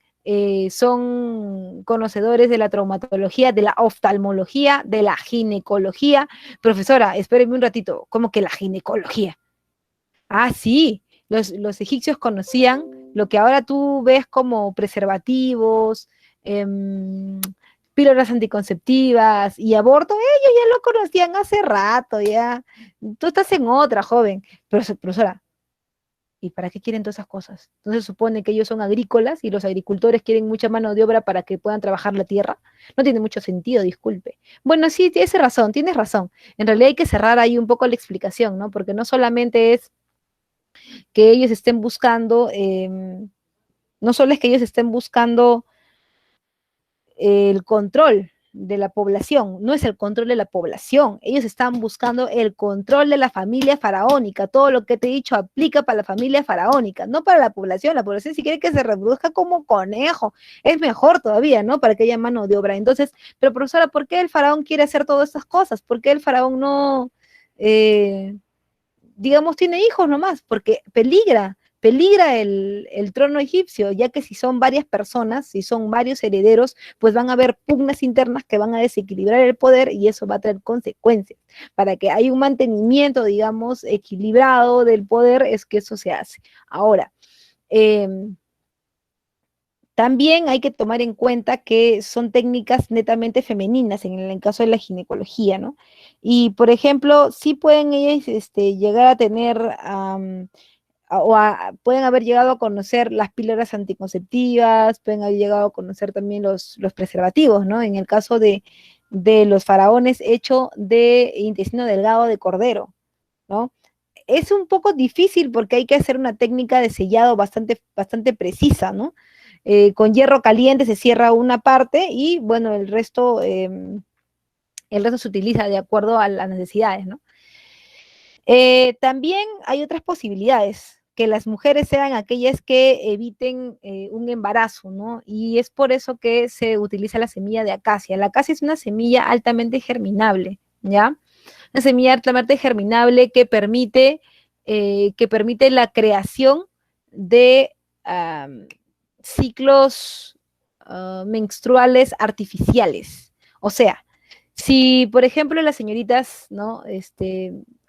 son conocedores de la traumatología, de la oftalmología, de la ginecología. Profesora, espéreme un ratito, ¿cómo que la ginecología? Ah, sí, los egipcios conocían lo que ahora tú ves como preservativos, píldoras anticonceptivas y aborto, ellos ya lo conocían hace rato, ya. Tú estás en otra, joven. Profesora, ¿y para qué quieren todas esas cosas? Entonces supone que ellos son agrícolas y los agricultores quieren mucha mano de obra para que puedan trabajar la tierra. No tiene mucho sentido, disculpe. Bueno, sí, tienes razón, tienes razón. En realidad hay que cerrar ahí un poco la explicación, ¿no? Porque no solamente es que ellos estén buscando, no solo es que ellos estén buscando el control de la población, no es el control de la población, ellos están buscando el control de la familia faraónica, todo lo que te he dicho aplica para la familia faraónica, no para la población si quiere que se reproduzca como conejo, es mejor todavía, ¿no? Para que haya mano de obra. Entonces, pero profesora, ¿por qué el faraón quiere hacer todas estas cosas? ¿Por qué el faraón no, digamos, tiene hijos nomás? Porque peligra el trono egipcio, ya que si son varias personas, si son varios herederos, pues van a haber pugnas internas que van a desequilibrar el poder y eso va a traer consecuencias. Para que haya un mantenimiento, digamos, equilibrado del poder, es que eso se hace. Ahora, eh, también hay que tomar en cuenta que son técnicas netamente femeninas en el caso de la ginecología, ¿no? Y, por ejemplo, sí pueden ellas llegar a tener pueden haber llegado a conocer las píldoras anticonceptivas, pueden haber llegado a conocer también los preservativos, ¿no? En el caso de los faraones hecho de intestino delgado de cordero, ¿no? Es un poco difícil porque hay que hacer una técnica de sellado bastante, bastante precisa, ¿no? Con hierro caliente se cierra una parte y, bueno, el resto se utiliza de acuerdo a las necesidades, ¿no? También hay otras posibilidades, que las mujeres sean aquellas que eviten un embarazo, ¿no? Y es por eso que se utiliza la semilla de acacia. La acacia es una semilla altamente germinable, ¿ya? Una semilla altamente germinable que permite la creación de ciclos menstruales artificiales. O sea, si, por ejemplo, las señoritas, ¿no?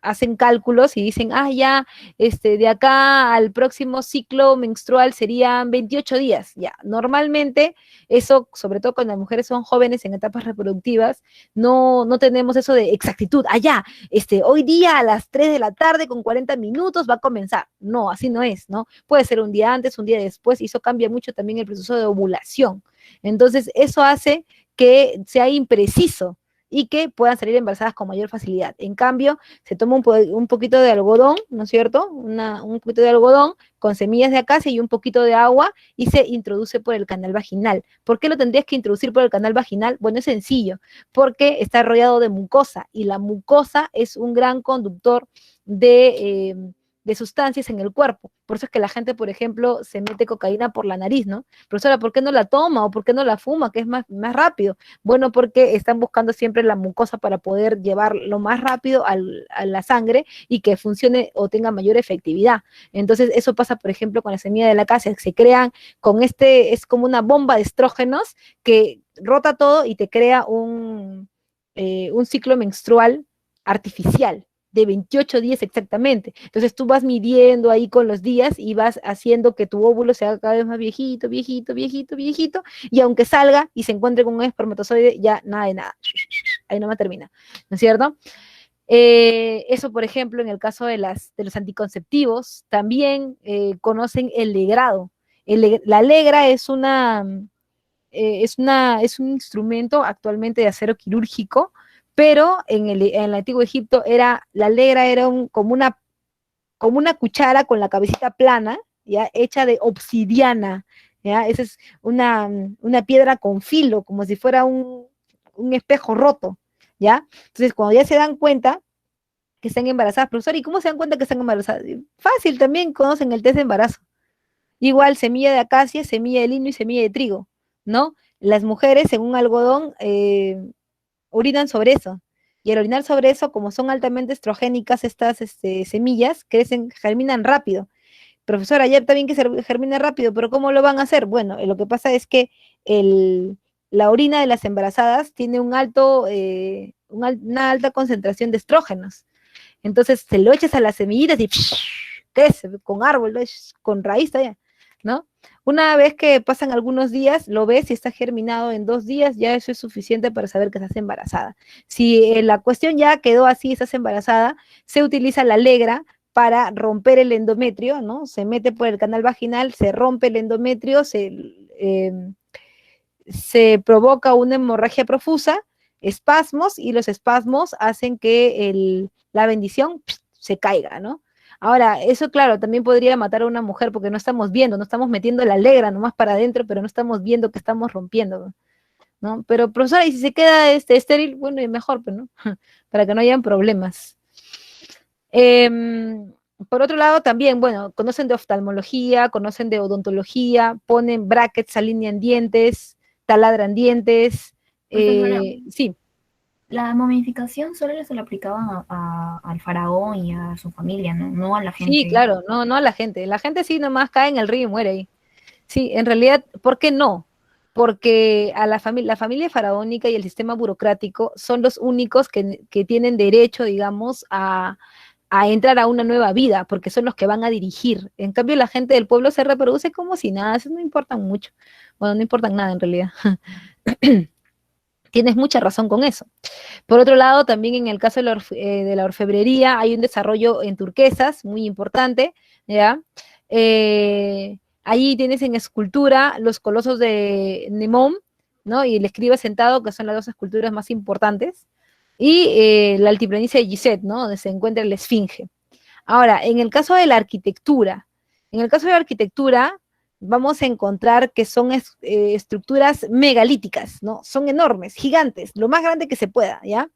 Hacen cálculos y dicen, ah, ya, de acá al próximo ciclo menstrual serían 28 días. Ya, normalmente eso, sobre todo cuando las mujeres son jóvenes en etapas reproductivas, no tenemos eso de exactitud. Ah, ya, hoy día a las 3 de la tarde con 40 minutos va a comenzar. No, así no es, ¿no? Puede ser un día antes, un día después, y eso cambia mucho también el proceso de ovulación. Entonces, eso hace que sea impreciso y que puedan salir embarazadas con mayor facilidad. En cambio, se toma un poquito de algodón, ¿no es cierto? Un poquito de algodón con semillas de acacia y un poquito de agua y se introduce por el canal vaginal. ¿Por qué lo tendrías que introducir por el canal vaginal? Bueno, es sencillo, porque está rodeado de mucosa y la mucosa es un gran conductor de sustancias en el cuerpo. Por eso es que la gente, por ejemplo, se mete cocaína por la nariz, ¿no? Profesora, ¿por qué no la toma o por qué no la fuma, que es más rápido? Bueno, porque están buscando siempre la mucosa para poder llevarlo más rápido a la sangre y que funcione o tenga mayor efectividad. Entonces, eso pasa, por ejemplo, con la semilla de la acacia, se crean es como una bomba de estrógenos que rota todo y te crea un ciclo menstrual artificial de 28 días exactamente. Entonces tú vas midiendo ahí con los días y vas haciendo que tu óvulo se haga cada vez más viejito, viejito, viejito, viejito, y aunque salga y se encuentre con un espermatozoide, ya nada de nada. Ahí no me termina, ¿no es cierto? Eso, por ejemplo, en el caso de los anticonceptivos, también conocen el legrado. La legra es un instrumento actualmente de acero quirúrgico, pero en el antiguo Egipto la legra era como una cuchara con la cabecita plana, ¿ya? Hecha de obsidiana, ¿ya? Esa es una piedra con filo, como si fuera un espejo roto, ¿ya? Entonces, cuando ya se dan cuenta que están embarazadas, profesor, ¿y cómo se dan cuenta que están embarazadas? Fácil, también conocen el test de embarazo. Igual, semilla de acacia, semilla de lino y semilla de trigo, ¿no? Las mujeres, según algodón, orinan sobre eso. Y al orinar sobre eso, como son altamente estrogénicas estas semillas, crecen, germinan rápido. Profesora, ya está bien que se germine rápido, pero ¿cómo lo van a hacer? Bueno, lo que pasa es que el, la orina de las embarazadas tiene una alta concentración de estrógenos. Entonces se lo echas a las semillitas y crece con árbol, ¿no? Con raíz todavía, ¿no? Una vez que pasan algunos días, lo ves y está germinado en 2 días, ya eso es suficiente para saber que estás embarazada. Si la cuestión ya quedó así, estás embarazada, se utiliza la legra para romper el endometrio, ¿no? Se mete por el canal vaginal, se rompe el endometrio, se provoca una hemorragia profusa, espasmos, y los espasmos hacen que la bendición se caiga, ¿no? Ahora, eso claro, también podría matar a una mujer porque no estamos viendo, no estamos metiendo la legra nomás para adentro, pero no estamos viendo que estamos rompiendo, ¿no? Pero, profesora, y si se queda estéril, bueno, y mejor, pero no, para que no hayan problemas. Por otro lado, también, bueno, conocen de oftalmología, conocen de odontología, ponen brackets, alinean dientes, taladran dientes, Profesora, sí. la momificación solo se le aplicaban al faraón y a su familia, ¿no? No a la Sí, gente. claro, no, no a la gente. La gente sí nomás cae en el río y muere ahí. Sí, en realidad, ¿por qué no? Porque a la familia faraónica y el sistema burocrático son los únicos que tienen derecho, digamos, a entrar a una nueva vida, porque son los que van a dirigir. En cambio, la gente del pueblo se reproduce como si nada, eso no importan mucho. Bueno, no importan nada en realidad. Tienes mucha razón con eso. Por otro lado, también en el caso de la orfebrería hay un desarrollo en turquesas muy importante, ¿ya? Allí tienes en escultura los colosos de Nemón, ¿no? Y el escriba sentado, que son las dos esculturas más importantes, y la altiplanicie de Gizeh, ¿no? Donde se encuentra la esfinge. Ahora, en el caso de la arquitectura, vamos a encontrar que son estructuras megalíticas, ¿no? Son enormes, gigantes, lo más grande que se pueda, ¿ya?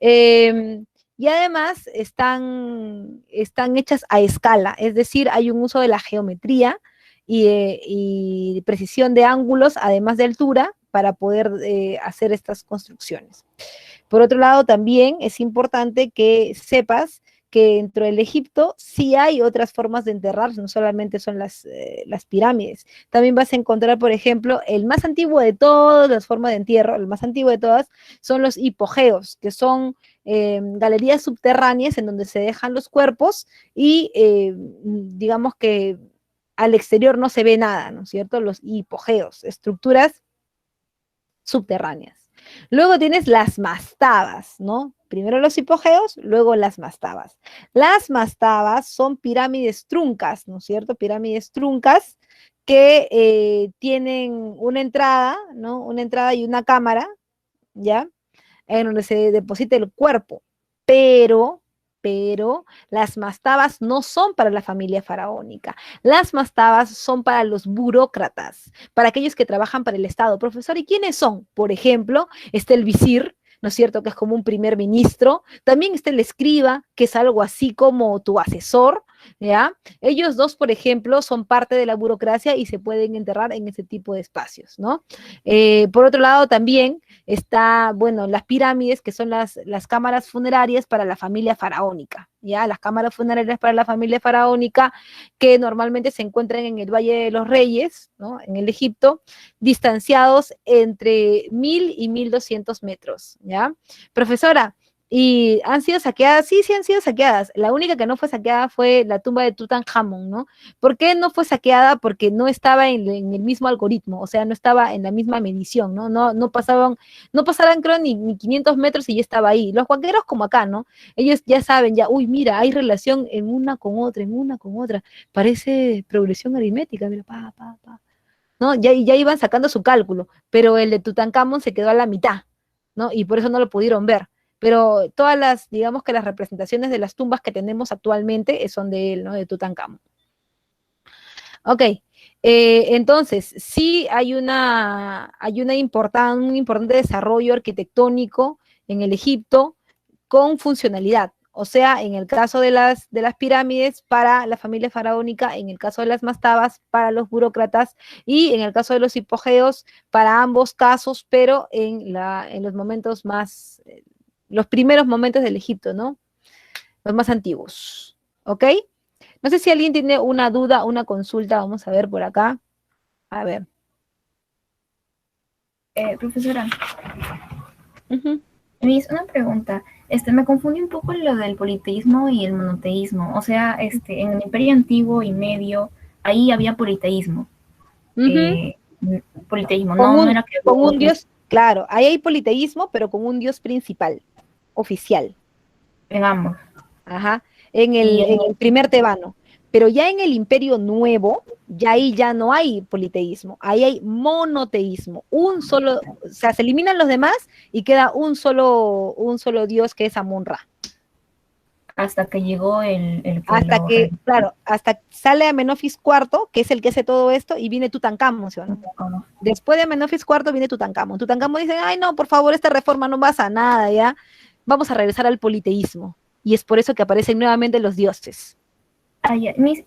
Eh, y además están hechas a escala, es decir, hay un uso de la geometría y precisión de ángulos, además de altura, para poder hacer estas construcciones. Por otro lado, también es importante que sepas que dentro del Egipto sí hay otras formas de enterrar, no solamente son las pirámides. También vas a encontrar, por ejemplo, el más antiguo de todas las formas de entierro, el más antiguo de todas, son los hipogeos, que son galerías subterráneas en donde se dejan los cuerpos y digamos que al exterior no se ve nada, ¿no es cierto? Los hipogeos, estructuras subterráneas. Luego tienes las mastabas, ¿no? Primero los hipogeos, luego las mastabas. Las mastabas son pirámides truncas, ¿no es cierto? Pirámides truncas que tienen una entrada, ¿no? Una entrada y una cámara, ¿ya? En donde se deposita el cuerpo. Pero, pero las mastabas no son para la familia faraónica. Las mastabas son para los burócratas, para aquellos que trabajan para el Estado. Profesor, ¿y quiénes son? Por ejemplo, está el visir, ¿no es cierto? Que es como un primer ministro. También está el escriba, que es algo así como tu asesor, ¿ya? Ellos dos, por ejemplo, son parte de la burocracia y se pueden enterrar en ese tipo de espacios, ¿no? Por otro lado, también está, bueno, las pirámides, que son las cámaras funerarias para la familia faraónica, ¿ya? Las cámaras funerarias para la familia faraónica que normalmente se encuentran en el Valle de los Reyes, ¿no? En el Egipto, distanciados entre 1000 y 1200 metros, ¿ya? Profesora, ¿y han sido saqueadas? Sí, sí han sido saqueadas. La única que no fue saqueada fue la tumba de Tutankamón, ¿no? ¿Por qué no fue saqueada? Porque no estaba en el mismo algoritmo, o sea, no estaba en la misma medición, ¿no? No pasaban creo ni 500 metros y ya estaba ahí. Los huanqueros como acá, ¿no? Ellos ya saben, ya, uy, mira, hay relación en una con otra, en una con otra. Parece progresión aritmética, mira, ¿no? Ya iban sacando su cálculo, pero el de Tutankamón se quedó a la mitad, ¿no? Y por eso no lo pudieron ver. Pero todas digamos que las representaciones de las tumbas que tenemos actualmente son de él, ¿no? De Tutankamón. Ok, Entonces, sí un importante desarrollo arquitectónico en el Egipto con funcionalidad. O sea, en el caso de las pirámides para la familia faraónica, en el caso de las mastabas para los burócratas y en el caso de los hipogeos para ambos casos, pero en los momentos más, los primeros momentos del Egipto, ¿no? Los más antiguos. ¿Ok? No sé si alguien tiene una duda, una consulta, vamos a ver por acá. A ver. Profesora, Ujú. Una pregunta. Me confundí un poco lo del politeísmo y el monoteísmo. O sea, en el Imperio Antiguo y Medio, ahí había politeísmo. Ujú. Politeísmo, no era que Con hubo un otros, dios, claro, ahí hay politeísmo, pero con un dios principal, oficial. en ambos. Ajá, Y en el primer tebano. Pero ya en el Imperio Nuevo, ya ahí ya no hay politeísmo, ahí hay monoteísmo. Un solo, o sea, se eliminan los demás y queda un solo dios que es Amon-Ra. hasta que llegó el que Hasta lo que, claro, hasta que sale Amenofis IV, que es el que hace todo esto, y viene Tutankamón, ¿sí o no? reemplazó. Después de Amenofis IV viene Tutankamón. Tutankamón dice, ay no, por favor, esta reforma no pasa nada, ¿ya? Vamos a regresar al politeísmo. Y es por eso que aparecen nuevamente los dioses.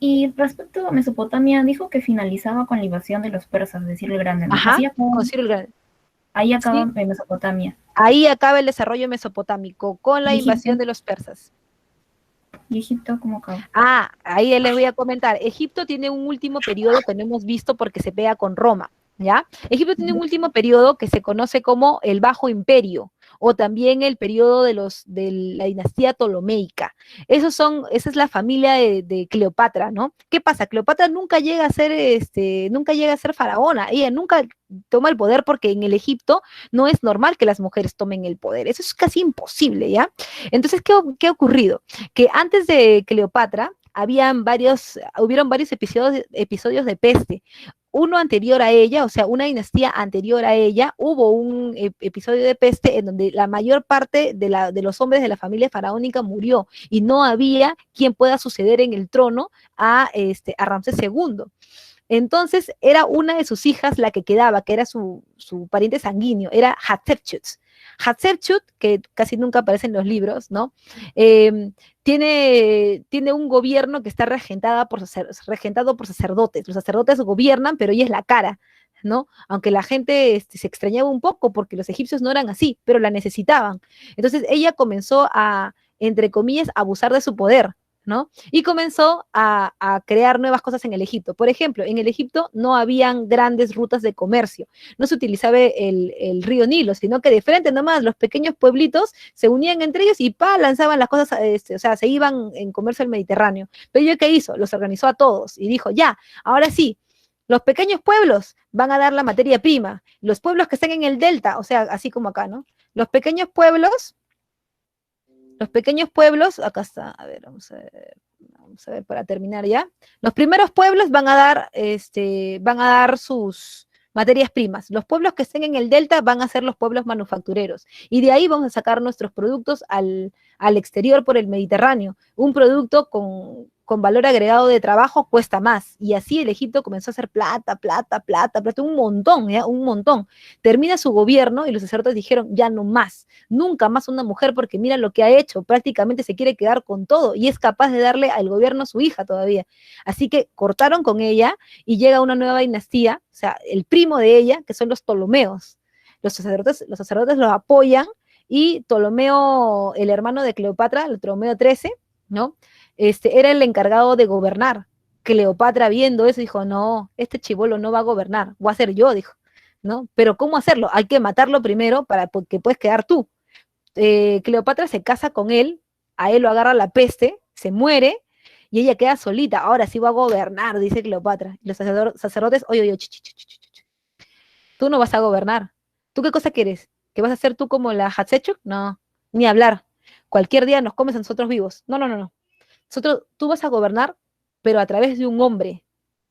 Y respecto a Mesopotamia, dijo que finalizaba con la invasión de los persas, de Ciro el Grande, ¿no? Ajá, con Ciro el Grande. Ahí acaba Sí, Mesopotamia. ahí acaba el desarrollo mesopotámico, con la ¿Y invasión Egipto? de los persas. ¿Y Egipto cómo acaba? Ah, ahí les voy a comentar. Egipto tiene un último periodo que no hemos visto porque se pega con Roma, ¿ya? Egipto tiene un último periodo que se conoce como el Bajo Imperio o también el periodo de la dinastía ptolomeica. Esa es la familia de Cleopatra, ¿no? ¿Qué pasa? Cleopatra nunca llega a ser, nunca llega a ser faraona. Ella nunca toma el poder porque en el Egipto no es normal que las mujeres tomen el poder. Eso es casi imposible, ¿ya? Entonces, ¿qué ha ocurrido? Que antes de Cleopatra hubieron varios episodios de peste. Uno anterior a ella, o sea, una dinastía anterior a ella, hubo un episodio de peste en donde la mayor parte de los hombres de la familia faraónica murió y no había quien pueda suceder en el trono a Ramsés II. Entonces era una de sus hijas la que quedaba, que era su pariente sanguíneo, era Hatshepsut. Hatshepsut, que casi nunca aparece en los libros, ¿no? Tiene un gobierno que está regentado por sacerdotes. Los sacerdotes gobiernan, pero ella es la cara, ¿no? Aunque la gente se extrañaba un poco porque los egipcios no eran así, pero la necesitaban. Entonces ella comenzó entre comillas, abusar de su poder, ¿no? Y comenzó a crear nuevas cosas en el Egipto. Por ejemplo, en el Egipto no habían grandes rutas de comercio, no se utilizaba el río Nilo, sino que de frente nomás los pequeños pueblitos se unían entre ellos y lanzaban las cosas, o sea, se iban en comercio al Mediterráneo. Pero ella, ¿qué hizo? Los organizó a todos y dijo, ya, ahora sí, los pequeños pueblos van a dar la materia prima, los pueblos que están en el delta, o sea, así como acá, ¿no? Los pequeños pueblos, acá está, a ver, vamos a ver para terminar ya. Los primeros pueblos van a dar sus materias primas. Los pueblos que estén en el delta van a ser los pueblos manufactureros. Y de ahí vamos a sacar nuestros productos al exterior por el Mediterráneo. Un producto con valor agregado de trabajo cuesta más. Y así el Egipto comenzó a hacer plata, un montón, ¿ya? Un montón. Termina su gobierno y los sacerdotes dijeron, ya no más, nunca más una mujer porque mira lo que ha hecho, prácticamente se quiere quedar con todo y es capaz de darle al gobierno a su hija todavía. Así que cortaron con ella y llega una nueva dinastía, o sea, el primo de ella, que son los Ptolomeos. Los sacerdotes los apoyan y Ptolomeo, el hermano de Cleopatra, el Ptolomeo XIII, ¿no? Era el encargado de gobernar. Cleopatra viendo eso dijo, no, este chibolo no va a gobernar, voy a ser yo, dijo, ¿no? Pero ¿cómo hacerlo? Hay que matarlo primero para que puedes quedar tú. Cleopatra se casa con él, a él lo agarra la peste, se muere y ella queda solita. Ahora sí va a gobernar, dice Cleopatra. Y los sacerdotes, oye, tú no vas a gobernar. ¿Tú qué cosa quieres? ¿Que vas a ser tú como la Hatshepsut? No, ni hablar. Cualquier día nos comes a nosotros vivos. No, no, no, no. Tú vas a gobernar, pero a través de un hombre.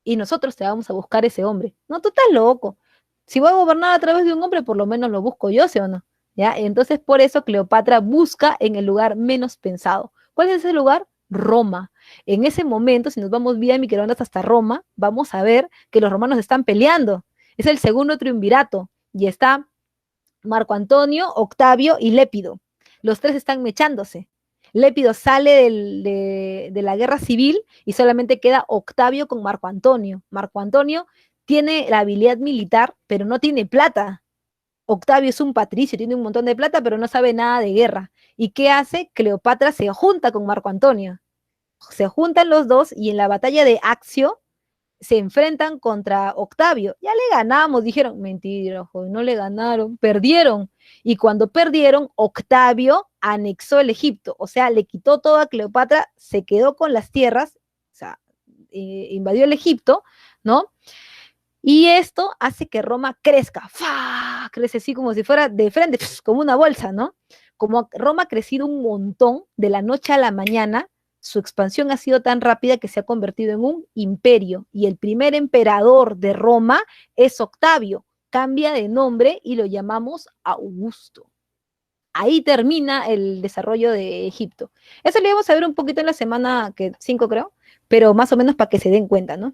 Y nosotros te vamos a buscar ese hombre. No, tú estás loco. Si voy a gobernar a través de un hombre, por lo menos lo busco yo, ¿sí o no? ¿Ya? Entonces, por eso Cleopatra busca en el lugar menos pensado. ¿Cuál es ese lugar? Roma. En ese momento, si nos vamos vía microondas hasta Roma, vamos a ver que los romanos están peleando. Es el segundo triunvirato y está Marco Antonio, Octavio y Lépido. Los tres están mechándose. Lépido sale de la guerra civil y solamente queda Octavio con Marco Antonio. Marco Antonio tiene la habilidad militar, pero no tiene plata. Octavio es un patricio, tiene un montón de plata, pero no sabe nada de guerra. ¿Y qué hace? Cleopatra se junta con Marco Antonio. Se juntan los dos y en la batalla de Accio se enfrentan contra Octavio. Ya le ganamos, dijeron. Mentira, joder, no le ganaron, perdieron. Y cuando perdieron, Octavio anexó el Egipto, o sea, le quitó todo a Cleopatra, se quedó con las tierras, o sea, invadió el Egipto, ¿no? Y esto hace que Roma crezca, ¡fua! Crece así como si fuera de frente, como una bolsa, ¿no? Como Roma ha crecido un montón de la noche a la mañana, su expansión ha sido tan rápida que se ha convertido en un imperio. Y el primer emperador de Roma es Octavio. Cambia de nombre y lo llamamos Augusto. Ahí termina el desarrollo de Egipto. Eso lo íbamos a ver un poquito en la semana 5, creo, pero más o menos para que se den cuenta, ¿no?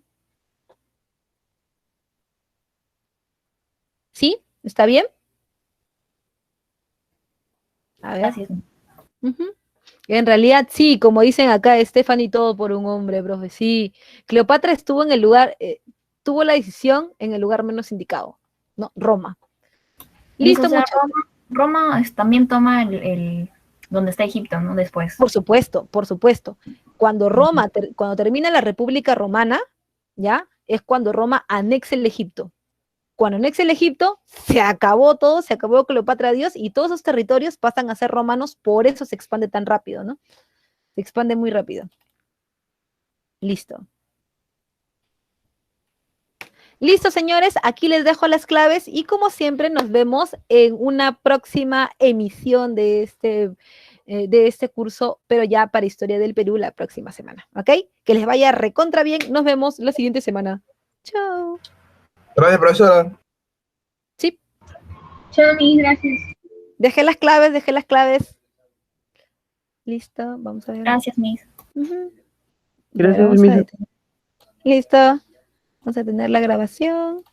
¿Sí? ¿Está bien? A ver. Gracias. En realidad, sí, como dicen acá, Stephanie, todo por un hombre, profe. Sí, Cleopatra estuvo en el lugar, tuvo la decisión en el lugar menos indicado, ¿no? Roma. Listo, O sea, muchachos. Roma también toma donde está Egipto, ¿no? Después. Por supuesto, por supuesto. Cuando cuando termina la República Romana, ¿ya? Es cuando Roma anexa el Egipto. Cuando anexa el Egipto, se acabó todo, se acabó Cleopatra Dios y todos esos territorios pasan a ser romanos, por eso se expande tan rápido, ¿no? Se expande muy rápido. Listo. Listo, señores, aquí les dejo las claves y como siempre nos vemos en una próxima emisión de este curso, pero ya para Historia del Perú la próxima semana, ¿ok? Que les vaya recontra bien, nos vemos la siguiente semana. Chao. Gracias, profesora. Sí. Chao, mis gracias. Dejé las claves, dejé las claves. Listo, vamos a ver. Gracias, Miss. Gracias, Vamos a Miss. detener. Listo. Vamos a tener la grabación.